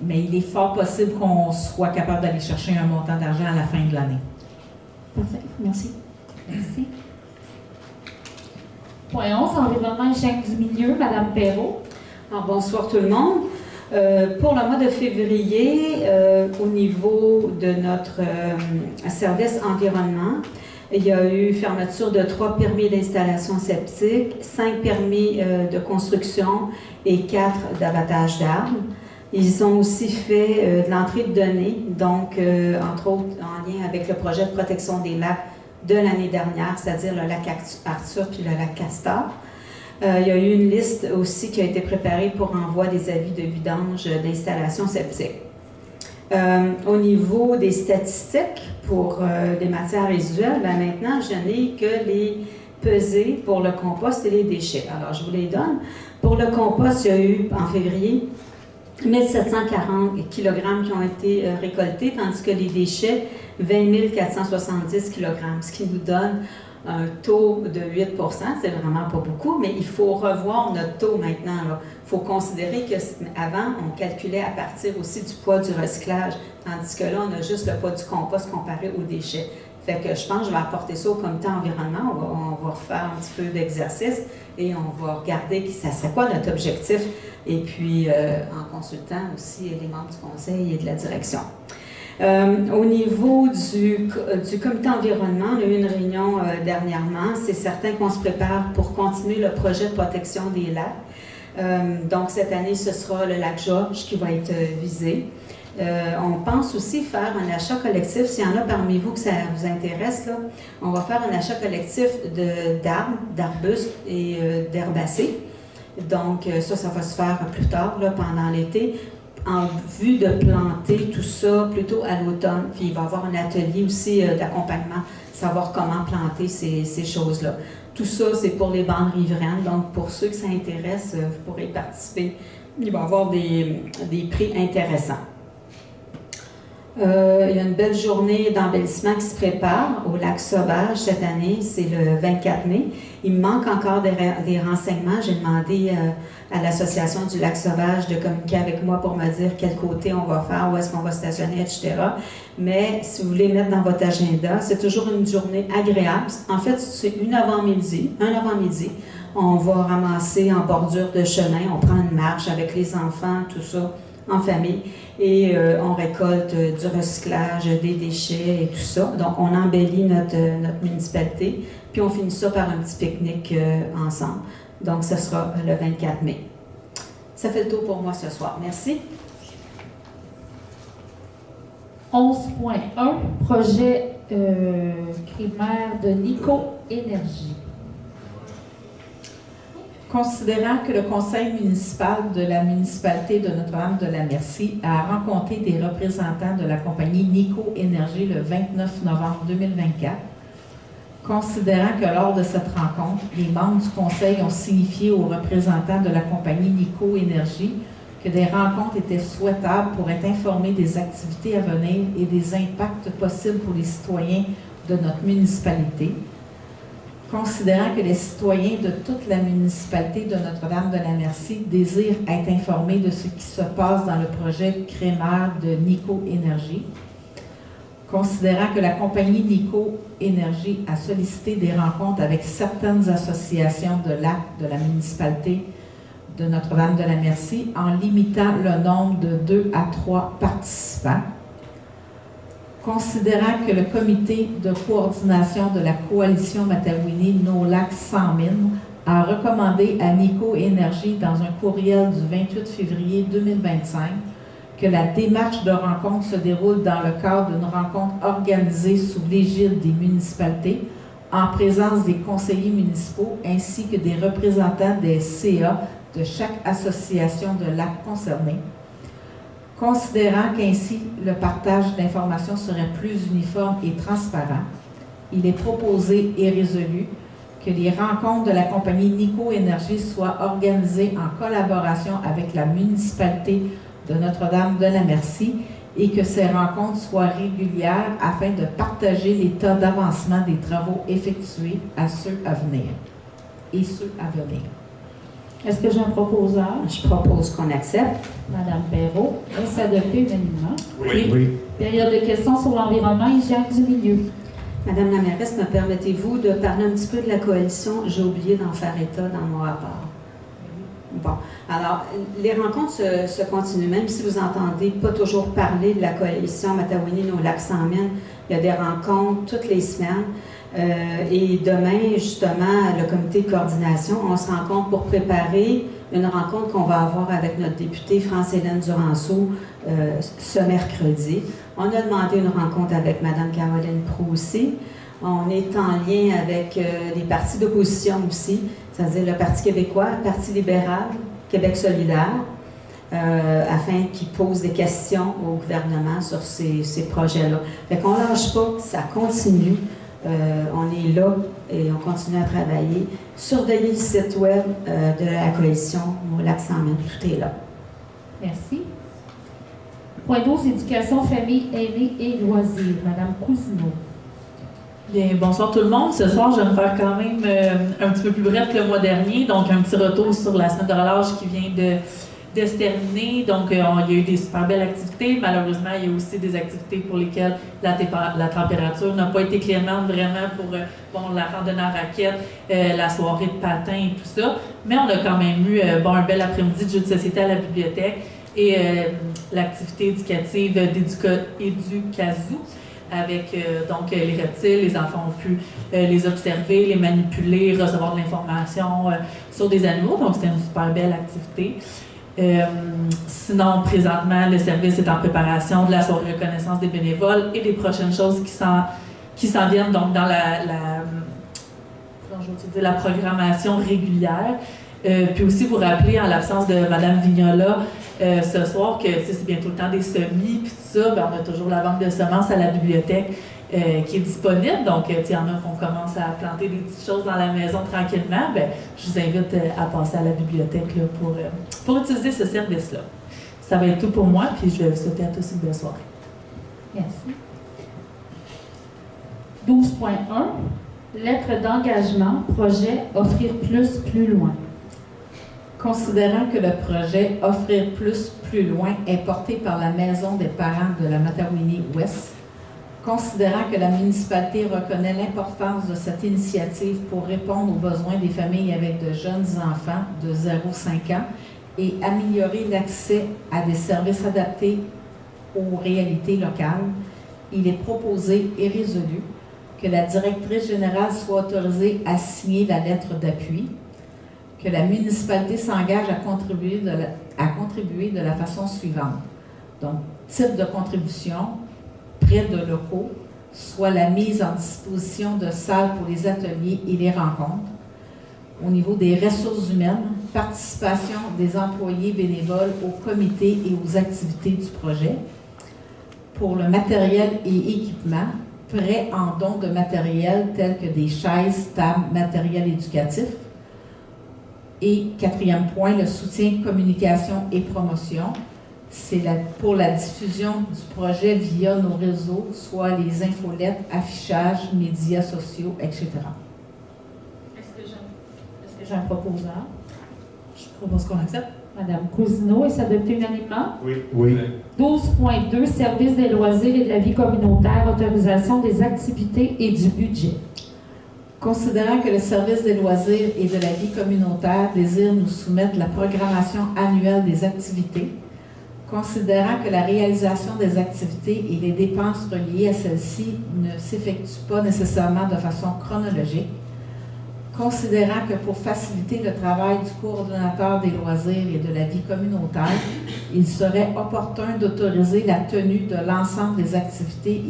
Mais il est fort possible qu'on soit capable d'aller chercher un montant d'argent à la fin de l'année. Parfait. Merci. Merci. Point 11, environnement et chaîne du milieu, Mme Perrault. Alors, bonsoir tout le monde. Pour le mois de février, au niveau de notre service environnement, il y a eu fermeture de 3 permis d'installation septique, 5 permis de construction et 4 d'abattage d'arbres. Ils ont aussi fait de l'entrée de données, donc entre autres en lien avec le projet de protection des lacs de l'année dernière, c'est-à-dire le lac Arthur puis le lac Castor. Il y a eu une liste aussi qui a été préparée pour envoi des avis de vidange d'installation septique. Au niveau des statistiques pour les matières résiduelles, ben maintenant, je n'ai que les pesées pour le compost et les déchets. Alors, je vous les donne. Pour le compost, il y a eu en février 1740 kg qui ont été récoltés, tandis que les déchets, 20 470 kg, ce qui nous donne un taux de 8 %, c'est vraiment pas beaucoup, mais il faut revoir notre taux maintenant. Il faut considérer qu'avant, on calculait à partir aussi du poids du recyclage, tandis que là, on a juste le poids du compost comparé aux déchets. Fait que je pense que je vais apporter ça au comité environnement, on va refaire un petit peu d'exercice et on va regarder ça serait quoi notre objectif, et puis en consultant aussi les membres du conseil et de la direction. Au niveau du comité environnement, on a eu une réunion dernièrement. C'est certain qu'on se prépare pour continuer le projet de protection des lacs. Donc, cette année, ce sera le lac Georges qui va être visé. On pense aussi faire un achat collectif. S'il y en a parmi vous que ça vous intéresse, là, on va faire un achat collectif d'arbres, d'arbustes et d'herbacées. Donc, ça va se faire plus tard, là, pendant l'été, en vue de planter tout ça plutôt à l'automne. Puis il va y avoir un atelier aussi d'accompagnement, savoir comment planter ces choses-là. Tout ça, c'est pour les bandes riveraines. Donc, pour ceux que ça intéresse, vous pourrez participer. Il va y avoir des prix intéressants. Il y a une belle journée d'embellissement qui se prépare au lac Sauvage cette année, c'est le 24 mai. Il me manque encore des renseignements. J'ai demandé à l'Association du lac Sauvage de communiquer avec moi pour me dire quel côté on va faire, où est-ce qu'on va stationner, etc. Mais si vous voulez mettre dans votre agenda, c'est toujours une journée agréable. En fait, c'est un avant-midi. On va ramasser en bordure de chemin, on prend une marche avec les enfants, tout ça, en famille, et on récolte du recyclage, des déchets et tout ça. Donc, on embellit notre municipalité, puis on finit ça par un petit pique-nique ensemble. Donc, ce sera le 24 mai. Ça fait le tour pour moi ce soir. Merci. 11.1, projet primaire de Nico Énergie. Considérant que le conseil municipal de la municipalité de Notre-Dame-de-la-Merci a rencontré des représentants de la compagnie Nico Énergie le 29 novembre 2024, considérant que lors de cette rencontre, les membres du conseil ont signifié aux représentants de la compagnie Nico Énergie que des rencontres étaient souhaitables pour être informés des activités à venir et des impacts possibles pour les citoyens de notre municipalité. Considérant que les citoyens de toute la municipalité de Notre-Dame-de-la-Merci désirent être informés de ce qui se passe dans le projet Crémaire de Nico Énergie. Considérant que la compagnie Nico Énergie a sollicité des rencontres avec certaines associations de la municipalité de Notre-Dame-de-la-Merci en limitant le nombre de 2 à 3 participants. Considérant que le comité de coordination de la coalition Matawini No Lac sans mine a recommandé à Nico Énergie dans un courriel du 28 février 2025 que la démarche de rencontre se déroule dans le cadre d'une rencontre organisée sous l'égide des municipalités en présence des conseillers municipaux ainsi que des représentants des CA de chaque association de lac concernée. Considérant qu'ainsi le partage d'informations serait plus uniforme et transparent, il est proposé et résolu que les rencontres de la compagnie Nico Énergie soient organisées en collaboration avec la municipalité de Notre-Dame-de-la-Merci et que ces rencontres soient régulières afin de partager l'état d'avancement des travaux effectués à ceux à venir et ceux à venir. Est-ce que j'ai un proposeur? Je propose qu'on accepte. Madame Perrault, est-ce adopté unanimement? Oui. Période de questions sur l'environnement et hygiène du milieu. Madame la mairesse, me permettez-vous de parler un petit peu de la coalition? J'ai oublié d'en faire état dans mon rapport. Bon, alors, les rencontres se continuent, même si vous n'entendez pas toujours parler de la coalition Matawini No Lac sans mine. Il y a des rencontres toutes les semaines. Et demain, justement, le comité de coordination, on se rencontre pour préparer une rencontre qu'on va avoir avec notre députée France-Hélène Duranceau ce mercredi. On a demandé une rencontre avec Mme Caroline Proulx aussi. On est en lien avec les partis d'opposition aussi, c'est-à-dire le Parti québécois, le Parti libéral, Québec solidaire, afin qu'ils posent des questions au gouvernement sur ces projets-là. Fait qu'on ne lâche pas, ça continue. On est là et on continue à travailler. Surveillez le site web de la coalition No Lac sans mine, tout est là. Merci. Point 12, éducation, famille, aînés et loisirs. Madame Cousineau. Bien, bonsoir tout le monde. Ce soir, je vais me faire quand même un petit peu plus bref que le mois dernier. Donc, un petit retour sur la semaine de relâche qui vient de se terminer. Donc, il y a eu des super belles activités. Malheureusement, il y a aussi des activités pour lesquelles la température n'a pas été clémente vraiment pour la randonnée en raquette, la soirée de patin et tout ça. Mais on a quand même eu un bel après-midi de jeux de société à la bibliothèque et l'activité éducative d'Éducazou avec les reptiles. Les enfants ont pu les observer, les manipuler, recevoir de l'information sur des animaux. Donc, c'était une super belle activité. Sinon, présentement, le service est en préparation de la soirée reconnaissance des bénévoles et des prochaines choses qui s'en viennent donc dans la programmation régulière. Puis aussi, vous rappeler, en l'absence de Mme Vignola, ce soir, que c'est bientôt le temps des semis, puis tout ça, on a toujours la vente de semences à la bibliothèque qui est disponible. Donc, il y en a qu'on commence à planter des petites choses dans la maison tranquillement. Je vous invite à passer à la bibliothèque là, pour utiliser ce service-là. Ça va être tout pour moi, puis je vais vous souhaiter à tous une belle soirée. Merci. 12.1, lettre d'engagement, projet Offrir plus, plus loin. Considérant que le projet Offrir plus, plus loin est porté par la Maison des parents de la Matawini-Ouest, considérant que la municipalité reconnaît l'importance de cette initiative pour répondre aux besoins des familles avec de jeunes enfants de 0-5 ans et améliorer l'accès à des services adaptés aux réalités locales, il est proposé et résolu que la directrice générale soit autorisée à signer la lettre d'appui, que la municipalité s'engage à contribuer de la façon suivante. Donc, type de contribution, prêt de locaux, soit la mise en disposition de salles pour les ateliers et les rencontres. Au niveau des ressources humaines, participation des employés bénévoles au comité et aux activités du projet. Pour le matériel et équipement, prêt en don de matériel tels que des chaises, tables, matériel éducatif. Et quatrième point, le soutien communication et promotion. C'est pour la diffusion du projet via nos réseaux, soit les infolettes, affichages, médias sociaux, etc. Est-ce que j'ai un proposant? Je propose qu'on accepte. Madame Cousineau, est-ce adopté unanimement? Oui. Oui. 12.2, service des loisirs et de la vie communautaire, autorisation des activités et du budget. Considérant que le service des loisirs et de la vie communautaire désire nous soumettre la programmation annuelle des activités, considérant que la réalisation des activités et les dépenses reliées à celles-ci ne s'effectuent pas nécessairement de façon chronologique, considérant que pour faciliter le travail du coordonnateur des loisirs et de la vie communautaire, il serait opportun d'autoriser la tenue de l'ensemble des activités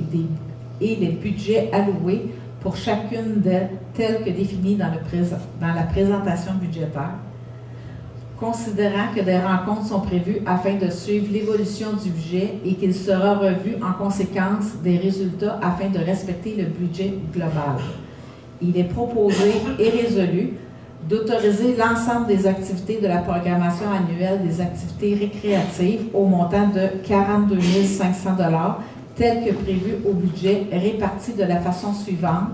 et des budgets alloués pour chacune d'elles, telles que définies dans la présentation budgétaire, considérant que des rencontres sont prévues afin de suivre l'évolution du budget et qu'il sera revu en conséquence des résultats afin de respecter le budget global. Il est proposé et résolu d'autoriser l'ensemble des activités de la programmation annuelle des activités récréatives au montant de 42 500 $, tel que prévu au budget, réparti de la façon suivante.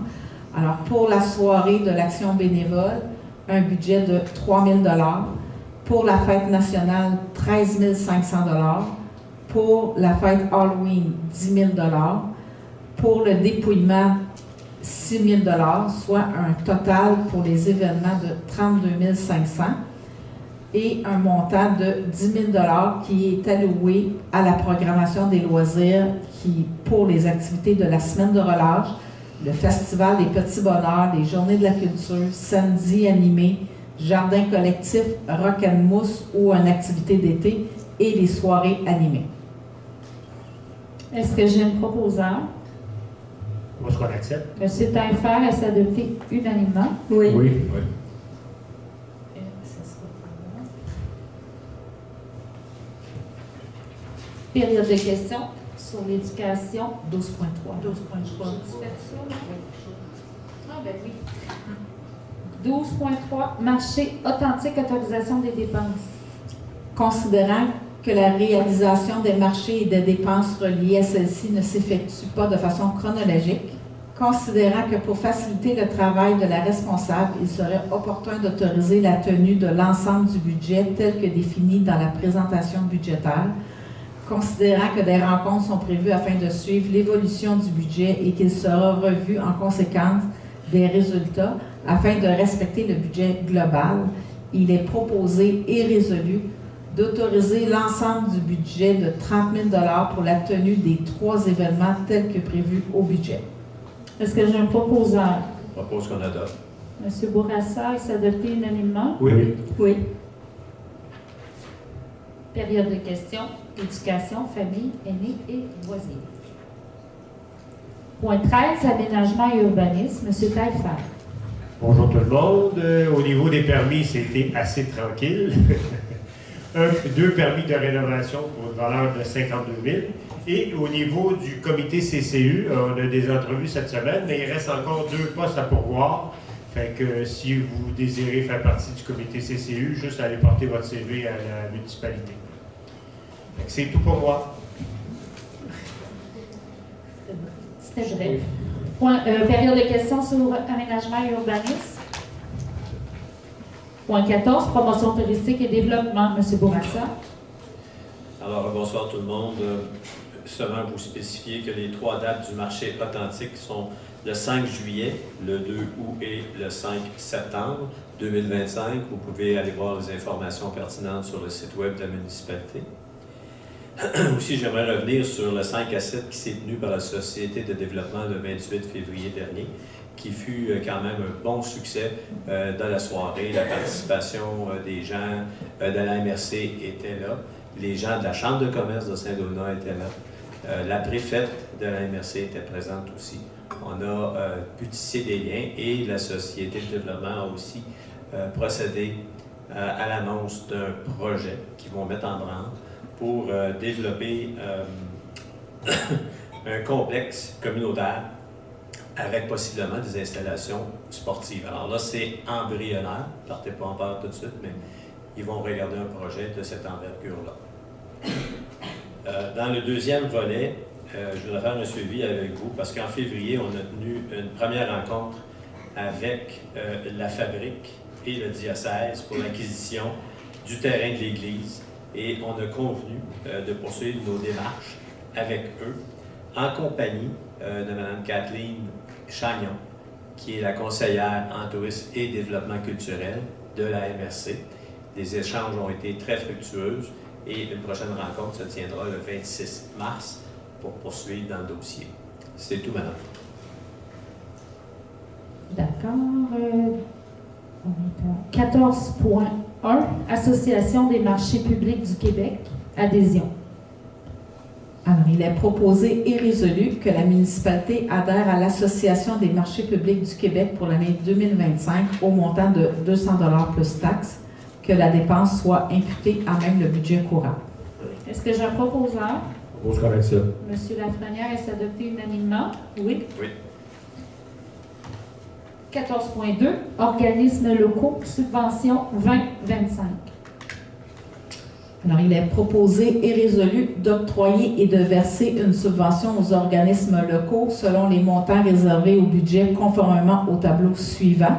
Alors, pour la soirée de l'action bénévole, un budget de 3 000 $. Pour la fête nationale, 13 500 $. Pour la fête Halloween, 10 000 $. Pour le dépouillement, 6 000 $, soit un total pour les événements de 32 500 $. Et un montant de 10 000 $ qui est alloué à la programmation des loisirs pour les activités de la semaine de relâche, le festival des petits bonheurs, les journées de la culture, samedi animé, jardin collectif, rock and mousse ou une activité d'été et les soirées animées. Est-ce que j'ai une proposant? Est-ce qu'on accepte? Monsieur Taillefer, est-ce adopté unanimement? Oui. Oui. Période de questions sur l'éducation, 12.3. 12.3. Ah, ben oui. 12.3, marché authentique, autorisation des dépenses. Considérant que la réalisation des marchés et des dépenses reliées à celles-ci ne s'effectue pas de façon chronologique, considérant que pour faciliter le travail de la responsable, il serait opportun d'autoriser la tenue de l'ensemble du budget tel que défini dans la présentation budgétaire, considérant que des rencontres sont prévues afin de suivre l'évolution du budget et qu'il sera revu en conséquence des résultats afin de respecter le budget global, il est proposé et résolu d'autoriser l'ensemble du budget de 30 000 $ pour la tenue des 3 événements tels que prévus au budget. Est-ce que j'ai un proposant? Je propose qu'on adopte. Monsieur Bourassa, est-ce adopté unanimement? Oui. Oui. Période de questions, éducation, famille, aînés et loisirs. Point 13, aménagement et urbanisme. Monsieur Taillefer. Bonjour tout le monde. Au niveau des permis, c'était assez tranquille. 2 permis de rénovation pour une valeur de 52 000. Et au niveau du comité CCU, on a des entrevues cette semaine, mais il reste encore 2 postes à pourvoir. Fait que si vous désirez faire partie du comité CCU, juste aller porter votre CV à la municipalité. Fait que c'est tout pour moi. C'était bref. Période de questions sur aménagement et urbanisme. Point 14, promotion touristique et développement. Monsieur Bourassa. Alors, bonsoir tout le monde. Seulement vous spécifier que les 3 dates du marché authentique sont le 5 juillet, le 2 août et le 5 septembre 2025. Vous pouvez aller voir les informations pertinentes sur le site web de la municipalité. Aussi, j'aimerais revenir sur le 5 à 7 qui s'est tenu par la Société de développement le 28 février dernier, qui fut quand même un bon succès dans la soirée. La participation des gens de la MRC était là. Les gens de la Chambre de commerce de Saint-Donat étaient là. La préfète de la MRC était présente aussi. On a pu tisser des liens et la Société de développement a aussi procédé à l'annonce d'un projet qu'ils vont mettre en branle pour développer un complexe communautaire avec possiblement des installations sportives. Alors là, c'est embryonnaire, partez pas en peur tout de suite, mais ils vont regarder un projet de cette envergure-là. Dans le deuxième volet, je voudrais faire un suivi avec vous, parce qu'en février, on a tenu une première rencontre avec la fabrique et le diocèse pour l'acquisition du terrain de l'Église, et on a convenu de poursuivre nos démarches avec eux, en compagnie de Mme Kathleen Chagnon, qui est la conseillère en tourisme et développement culturel de la MRC. Les échanges ont été très fructueux et une prochaine rencontre se tiendra le 26 mars pour poursuivre dans le dossier. C'est tout, madame. D'accord. 14.1, Association des marchés publics du Québec, adhésion. Alors, il est proposé et résolu que la municipalité adhère à l'Association des marchés publics du Québec pour l'année 2025 au montant de 200 $ plus taxes, que la dépense soit imputée à même le budget courant. Est-ce que j'ai un proposeur? Propose correction. Monsieur Lafrenière, est-ce adopté unanimement? Oui. Oui. 14.2, organismes locaux, subvention 2025. Alors, il est proposé et résolu d'octroyer et de verser une subvention aux organismes locaux selon les montants réservés au budget conformément au tableau suivant.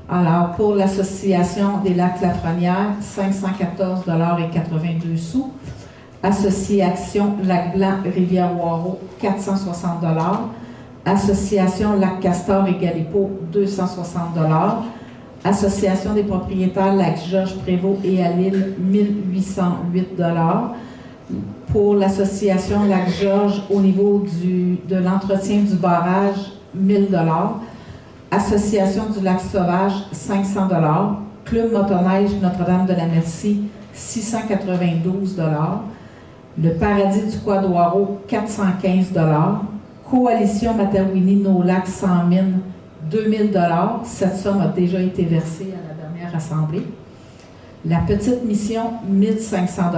Alors, pour l'Association des Lacs Lafrenière, 514,82 $. Association Lac-Blanc Rivière-Waro, 460 $. Association Lac-Castor et Galipeau, 260 $. Association des propriétaires Lac-Georges-Prévost et à l'île, 1808 $. Pour l'association Lac-Georges, au niveau de l'entretien du barrage, 1000 $. Association du Lac-Sauvage, 500 $. Club motoneige Notre-Dame de la Merci, 692 $. Le Paradis du Quadoiro, 415 $. Coalition Matawini No-Lac sans mine, 2000 $. Cette somme a déjà été versée à la dernière assemblée. La Petite Mission, 1500 $.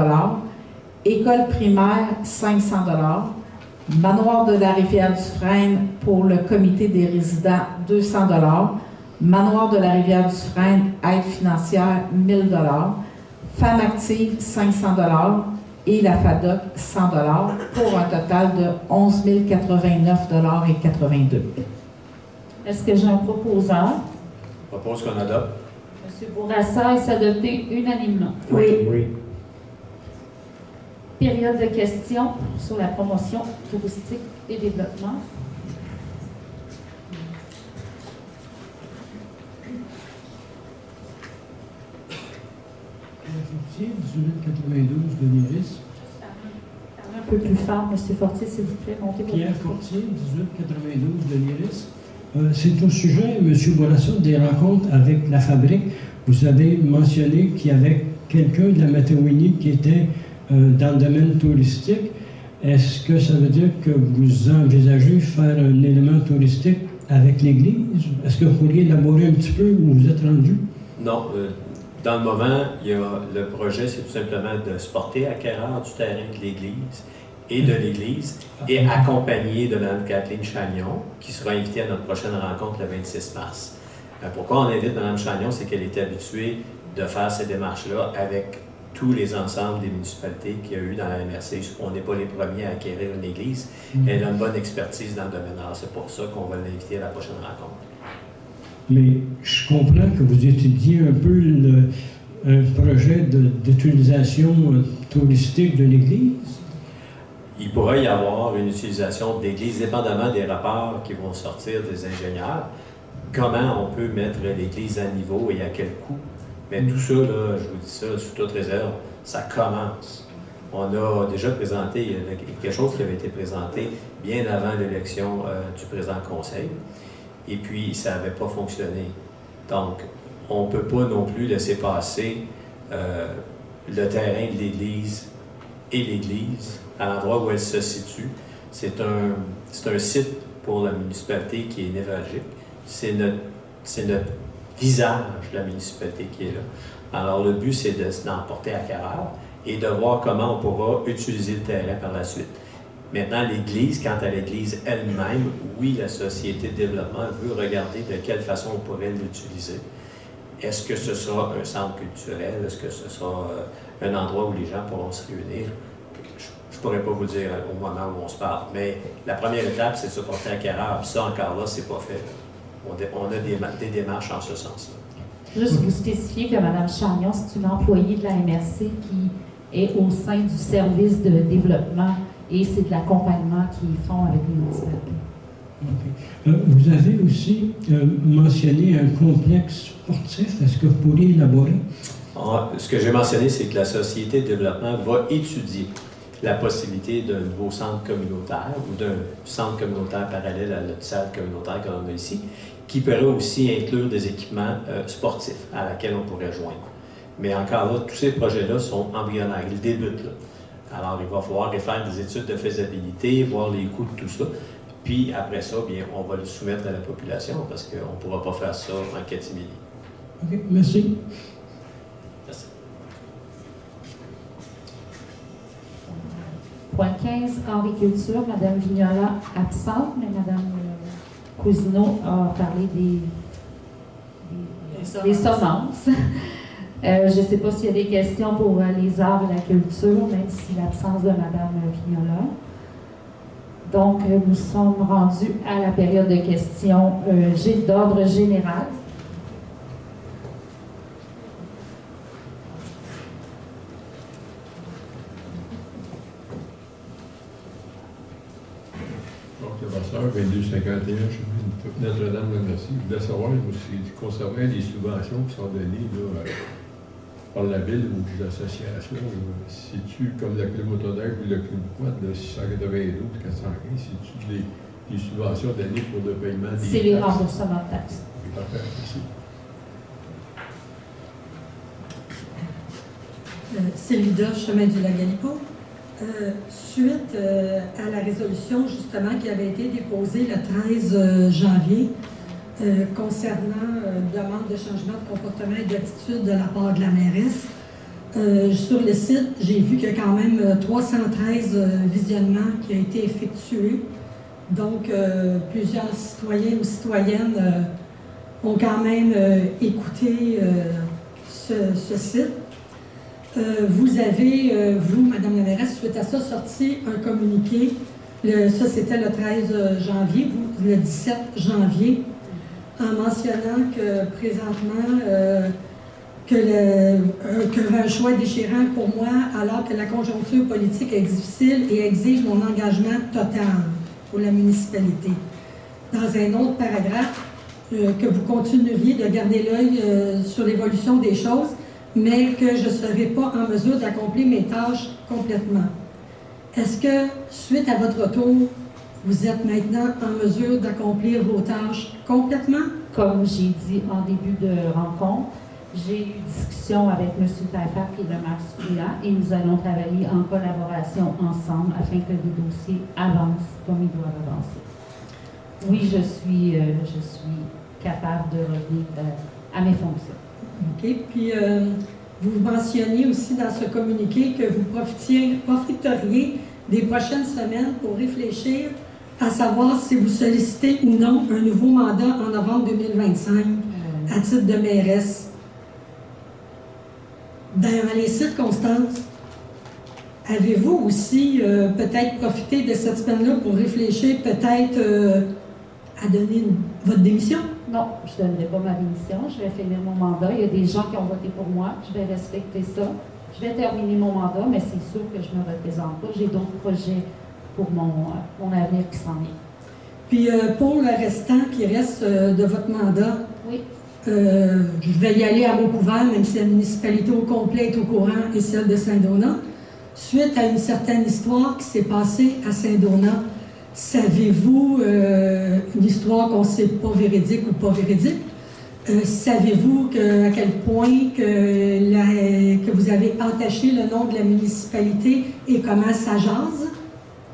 École primaire, 500 $. Manoir de la Rivière-du-Frêne pour le comité des résidents, 200 $. Manoir de la Rivière-du-Frêne, aide financière, 1000 $. Femmes actives, 500 $. Et la FADOC, 100 $, pour un total de 11 089,82 $. Est-ce que j'ai un proposeur? Je propose qu'on adopte. M. Bourassa, est-ce adopté unanimement? Oui. Oui. Période de questions sur la promotion touristique et développement. Fortier, 1892 de l'Iris. Un peu plus fort, M. Fortier, s'il vous plaît. Montez votre Pierre micro. Fortier, 1892 de l'Iris. C'est au sujet, M. Bourassa, des rencontres avec la fabrique. Vous avez mentionné qu'il y avait quelqu'un de la Matawini qui était dans le domaine touristique. Est-ce que ça veut dire que vous envisagez faire un élément touristique avec l'Église? Est-ce que vous pourriez élaborer un petit peu où vous êtes rendu? Non. Dans le moment, le projet, c'est tout simplement de se porter acquéreur du terrain de l'Église et de l'Église et accompagné de Mme Kathleen Chagnon, qui sera invitée à notre prochaine rencontre le 26 mars. Pourquoi on invite Mme Chagnon? C'est qu'elle est habituée de faire ces démarches-là avec tous les ensembles des municipalités qu'il y a eu dans la MRC. On n'est pas les premiers à acquérir une église. Elle a une bonne expertise dans le domaine. Alors, c'est pour ça qu'on va l'inviter à la prochaine rencontre. Mais je comprends que vous étudiez un peu un projet d'utilisation touristique de l'Église. Il pourrait y avoir une utilisation d'église, dépendamment des rapports qui vont sortir des ingénieurs. Comment on peut mettre l'église à niveau et à quel coût? Mais tout ça, là, je vous dis ça sous toute réserve, ça commence. On a déjà présenté, il y a quelque chose qui avait été présenté bien avant l'élection du président conseil. Et puis, ça n'avait pas fonctionné. Donc, on ne peut pas non plus laisser passer le terrain de l'Église et l'Église à l'endroit où elle se situe. C'est un site pour la municipalité qui est névralgique. C'est notre visage de la municipalité qui est là. Alors, le but, c'est d'en porter acquéreur et de voir comment on pourra utiliser le terrain par la suite. Maintenant, l'Église, quant à l'Église elle-même, oui, la société de développement veut regarder de quelle façon on pourrait l'utiliser. Est-ce que ce sera un centre culturel? Est-ce que ce sera un endroit où les gens pourront se réunir? Je ne pourrais pas vous dire au moment où on se parle, mais la première étape, c'est de se porter acquéreur. Ça, encore là, c'est pas fait. On a des démarches en ce sens-là. Juste vous spécifier que Mme Chagnon, c'est une employée de la MRC qui est au sein du service de développement et c'est de l'accompagnement qu'ils font avec les municipalités. Okay. Vous avez aussi mentionné un complexe sportif. Est-ce que vous pourriez élaborer? Ce que j'ai mentionné, c'est que la Société de développement va étudier la possibilité d'un nouveau centre communautaire ou d'un centre communautaire parallèle à notre salle communautaire que l'on a ici, qui pourrait aussi inclure des équipements sportifs à laquelle on pourrait joindre. Mais encore là, tous ces projets-là sont embryonnaires, ils débutent là. Alors, il va falloir faire des études de faisabilité, voir les coûts de tout ça. Puis après ça, bien, on va le soumettre à la population parce qu'on ne pourra pas faire ça en catimini. OK, merci. Merci. Point 15, agriculture, Mme Vignola absente, mais Mme Cousineau a parlé des semences. Je ne sais pas s'il y a des questions pour les arts et la culture, même si l'absence de Mme Vignola. Donc, nous sommes rendus à la période de questions d'ordre général. Donc, le passeur 2251, Notre-Dame de Merci, je voulais savoir aussi, concernant les subventions qui sont données là, par la ville ou les associations, c'est-tu comme le club motoneige ou le club quad de 692, 415, c'est-tu des subventions données pour le paiement des taxes? C'est les remboursements de taxes. Parfait, merci. C'est Lida, chemin du Lac-Galipo. Suite à la résolution justement qui avait été déposée le 13 janvier concernant demande de changement de comportement et d'attitude de la part de la mairesse, sur le site, j'ai vu qu'il y a quand même 313 visionnements qui ont été effectués. Donc, plusieurs citoyens ou citoyennes ont quand même écouté ce site. Vous avez, vous, Madame la mairesse, suite à ça, sorti un communiqué. Ça, c'était le 13 janvier, vous, le 17 janvier, en mentionnant que présentement, que un choix déchirant pour moi, alors que la conjoncture politique est difficile et exige mon engagement total pour la municipalité. Dans un autre paragraphe, que vous continueriez de garder l'œil sur l'évolution des choses, mais que je ne serai pas en mesure d'accomplir mes tâches complètement. Est-ce que, suite à votre retour, vous êtes maintenant en mesure d'accomplir vos tâches complètement? Comme j'ai dit en début de rencontre, j'ai eu discussion avec M. Taillefer, qui est le maire suppléant, et nous allons travailler en collaboration ensemble afin que les dossiers avancent comme ils doivent avancer. Oui, je suis capable de revenir à mes fonctions. OK. Puis, vous mentionniez aussi dans ce communiqué que vous profiteriez des prochaines semaines pour réfléchir à savoir si vous sollicitez ou non un nouveau mandat en novembre 2025 à titre de mairesse. Dans les circonstances, avez-vous aussi peut-être profité de cette semaine-là pour réfléchir peut-être à donner votre démission? Non, je ne donnerai pas ma démission. Je vais finir mon mandat. Il y a des gens qui ont voté pour moi. Je vais respecter ça. Je vais terminer mon mandat, mais c'est sûr que je ne me représente pas. J'ai d'autres projets pour mon avenir qui s'en vient. Puis pour le restant qui reste de votre mandat, oui. Je vais y aller à mot couvert, même si la municipalité au complet est au courant et celle de Saint-Donat. Suite à une certaine histoire qui s'est passée à Saint-Donat, savez-vous une histoire qu'on ne sait pas véridique ou pas véridique? Savez-vous à quel point que vous avez entaché le nom de la municipalité et comment ça jase?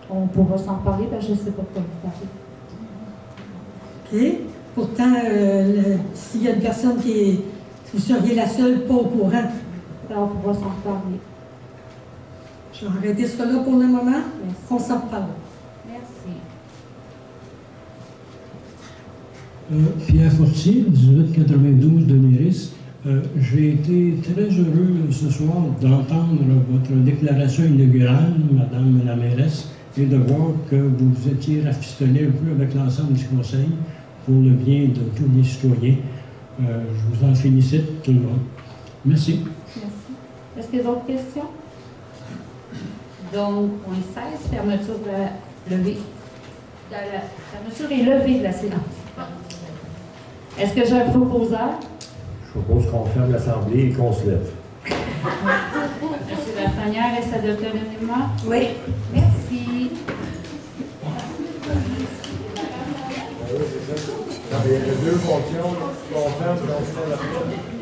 On pourra s'en parler, parce que je ne sais pas quoi vous parler. OK. Pourtant, s'il y a une personne vous seriez la seule pas au courant. Alors, on pourra s'en parler. Je Je vais arrêter ça là pour le moment. Merci. On s'en reparle. Merci. Pierre Fortier, 1892 de Néris. J'ai été très heureux ce soir d'entendre votre déclaration inaugurale, Madame la mairesse, et de voir que vous étiez rafistolé un peu avec l'ensemble du conseil pour le bien de tous les citoyens. Je vous en félicite, tout le monde. Merci. Merci. Est-ce qu'il y a d'autres questions? Donc, point 16, fermeture levée. La fermeture est levée de la séance. Est-ce que j'ai un proposeur? Je propose qu'on ferme l'Assemblée et qu'on se lève. Monsieur Lafrenière, est-ce adopté unanimement? Oui. Merci. Oui, c'est ça. Il y a deux fonctions, qu'on ferme et on se lève après.